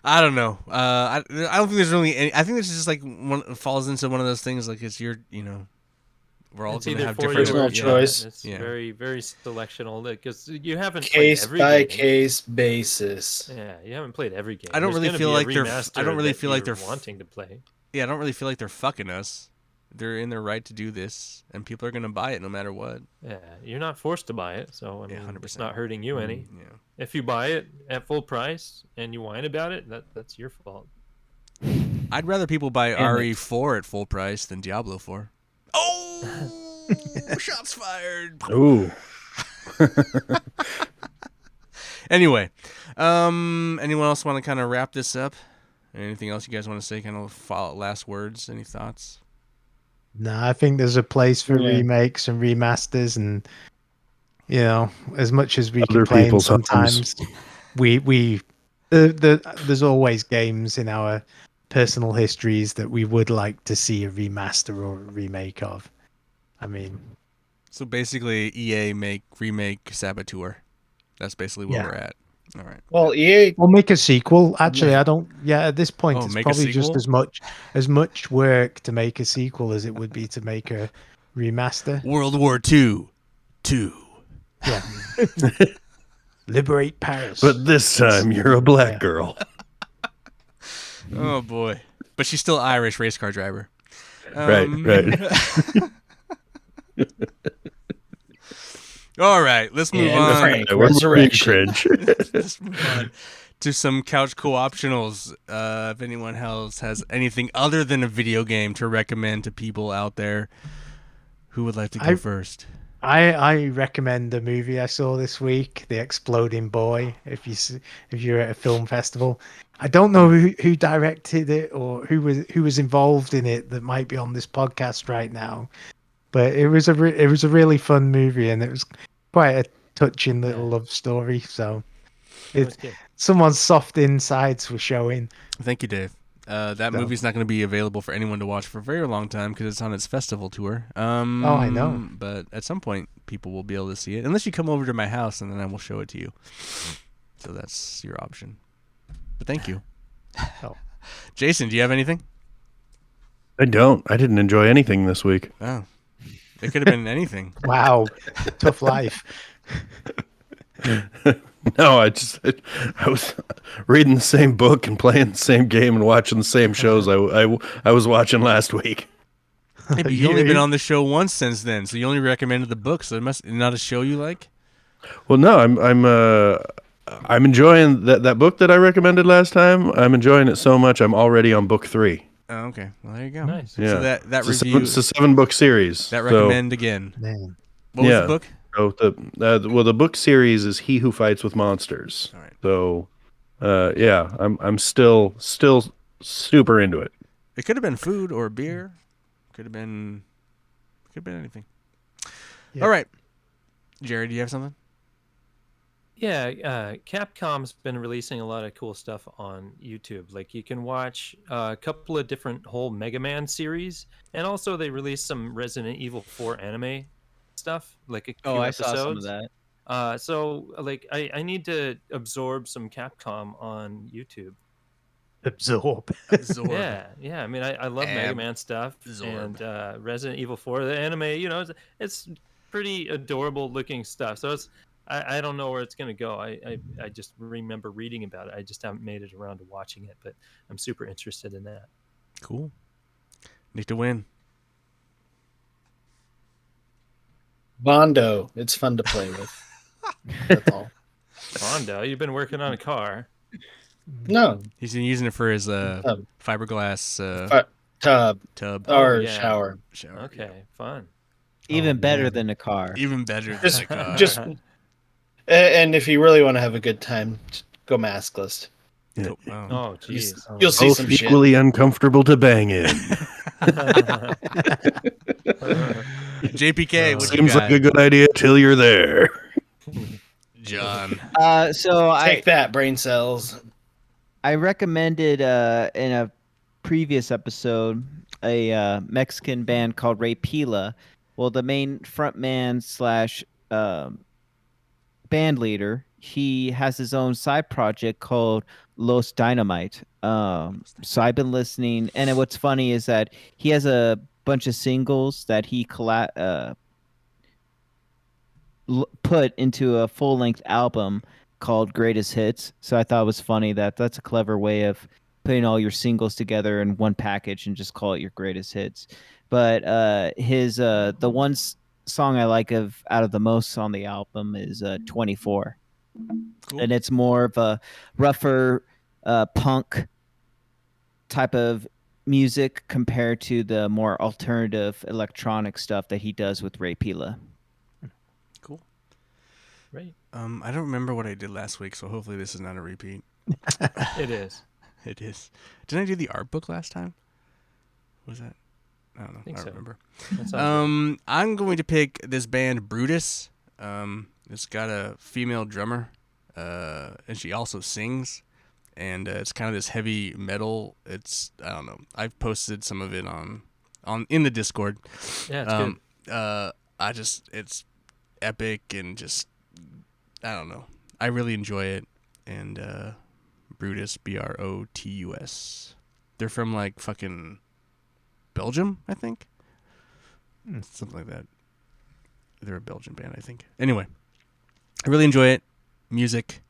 I don't know. I don't think there's really any. I think this is just like falls into one of those things. Like it's your, we're all going to have different. Personal choice. It's very, very selectional because you haven't case played every by game. case basis. Yeah, you haven't played every game. I don't There's really gonna feel be a like they're. remaster I don't really that feel like you're they're wanting to play. Yeah, I don't really feel like they're fucking us. They're in their right to do this, and people are going to buy it no matter what. Yeah, you're not forced to buy it, so I mean, 100%. it's not hurting you any. Yeah. If you buy it at full price and you whine about it, that's your fault. I'd rather people buy RE4 at full price than Diablo 4. Oh, shots fired. Ooh. Anyway, anyone else want to kind of wrap this up? Anything else you guys want to say? Kind of last words? Any thoughts? No, I think there's a place for remakes and remasters, and as much as we Other complain people's sometimes, there's always games in our personal histories that we would like to see a remaster or a remake of. I mean, so basically, EA remake Saboteur. That's basically where we're at. All right. Well, EA we'll make a sequel. Actually, I don't. Yeah, at this point, it's make a probably just sequel? as much work to make a sequel as it would be to make a remaster. World War II 2. Yeah. Liberate Paris. But this time you're a black girl. Oh boy! But she's still Irish race car driver. Right. All right, let's move on. Frank, We're Resurrection. cringe. Let's move on to some couch co-optionals. If anyone else has anything other than a video game to recommend to people out there, who would like to go first? I recommend a movie I saw this week, The Exploding Boy. If you're at a film festival, I don't know who directed it or who was involved in it that might be on this podcast right now, but it was a really fun movie, and it was quite a touching little love story. So someone's soft insides were showing. Thank you, Dave. That No. movie's not going to be available for anyone to watch for a very long time because it's on its festival tour. I know. But at some point, people will be able to see it, unless you come over to my house and then I will show it to you. So that's your option. But thank you. Oh. Jason, do you have anything? I don't. I didn't enjoy anything this week. Oh, it could have been anything. Wow, tough life. No, I was reading the same book and playing the same game and watching the same shows I was watching last week. Hey, but you've only been on the show once since then, so you only recommended the book. So it must not a show you like. Well, no, I'm enjoying that book that I recommended last time. I'm enjoying it so much. I'm already on book 3. Oh, okay. Well, there you go. Nice. Yeah. So that It's review. it's a 7-book series. That so- recommend again. Man. What was the book? So the book series is He Who Fights with Monsters. All right. So, yeah, I'm still super into it. It could have been food or beer. Could have been anything. Yeah. All right, Jared, do you have something? Yeah, Capcom's been releasing a lot of cool stuff on YouTube. Like you can watch a couple of different whole Mega Man series, and also they released some Resident Evil 4 anime stuff, like a few Oh, I episodes. saw some of that. So like I need to absorb some Capcom on YouTube. Absorb. Zorb. Yeah. I mean, I love Mega Man stuff Absorb. and Resident Evil 4. The anime, it's pretty adorable looking stuff. So I don't know where it's gonna go. I just remember reading about it. I just haven't made it around to watching it, but I'm super interested in that. Cool. Need to win. Bondo. It's fun to play with. That's all. Mondo, you've been working on a car. No. He's been using it for his fiberglass Tub tub. or yeah. shower. Shower. Okay, fun. Even better man. than a car. Even better than Just, a car. just, and if you really want to have a good time, go maskless. Oh. Oh, jeez. You'll see Both some shit. equally uncomfortable to bang in. JPK, what you Seems got? like a good idea till you're there. John. So Take that, brain cells. I recommended in a previous episode a Mexican band called Ray Pila. Well, the main frontman slash band leader, he has his own side project called Los Dynamite. So I've been listening, and what's funny is that he has a bunch of singles that he put into a full-length album called Greatest Hits. So I thought it was funny that's a clever way of putting all your singles together in one package and just call it your Greatest Hits. But his the one song I like out of the most on the album is 24. Cool. And it's more of a rougher punk type of music compared to the more alternative electronic stuff that he does with Ray Pila. Cool. Right. I don't remember what I did last week, so hopefully this is not a repeat. It is. It is. Didn't I do the art book last time? Was that? I don't know. Think I so. don't remember. That sounds right. I'm going to pick this band Brutus. It's got a female drummer, and she also sings, and it's kind of this heavy metal. I don't know. I've posted some of it on in the Discord. Yeah, it's good. It's epic and just I don't know. I really enjoy it, and Brutus, Brotus. They're from like fucking Belgium, I think. Something like that. They're a Belgian band, I think. Anyway, I really enjoy it. Music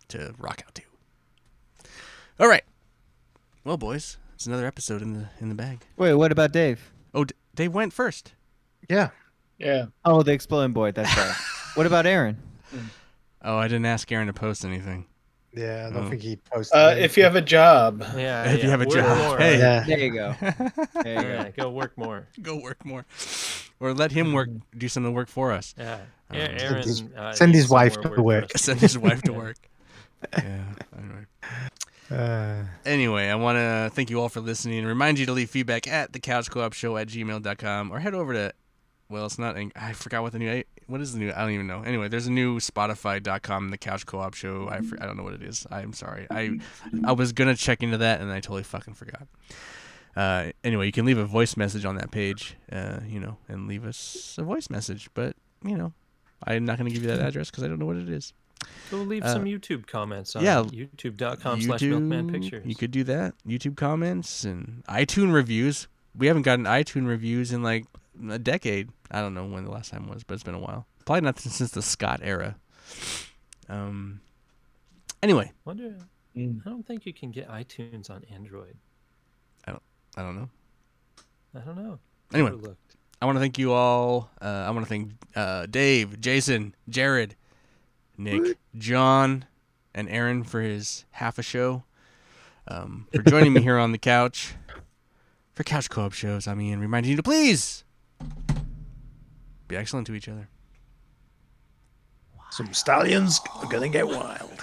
to rock out to. All right. Well, boys, it's another episode in the bag. Wait, what about Dave? Oh, Dave went first. Yeah. Yeah. Oh, the Exploding Boy. That's right. What about Aaron? Oh, I didn't ask Aaron to post anything. Yeah, I don't Oh. think he posted. If you have a job, Yeah. If you have a work job. more. Hey. Yeah. There you go. There you go. Yeah, go work more. Go work more, or let him work. Do some of the work for us. Yeah. Send Aaron. send his needs some wife more to work. for us. Send his wife to work. Yeah. Anyway. Anyway, I want to thank you all for listening and remind you to leave feedback at thecouchcoopshow@gmail.com or head over to well, it's not. I forgot what what is the new? I don't even know. Anyway, there's a new Spotify.com, the Couch Co-op Show. I don't know what it is. I'm sorry. I was gonna check into that and I totally fucking forgot. Anyway, you can leave a voice message on that page, and leave us a voice message. But I'm not gonna give you that address because I don't know what it is. Go leave some YouTube comments on yeah, youtube.com/milkmanpictures. You could do that. YouTube comments and iTunes reviews. We haven't gotten iTunes reviews in like a decade. I don't know when the last time was, but it's been a while. Probably not since the Scott era. Anyway. I don't think you can get iTunes on Android. I don't know. I don't know. Anyway, I want to thank you all. I want to thank Dave, Jason, Jarrod, Nick, John, and Aaron for his half a show. For joining me here on the couch for Couch Co-op Shows. I'm Ian, reminding you to please be excellent to each other. Some stallions are gonna get wild.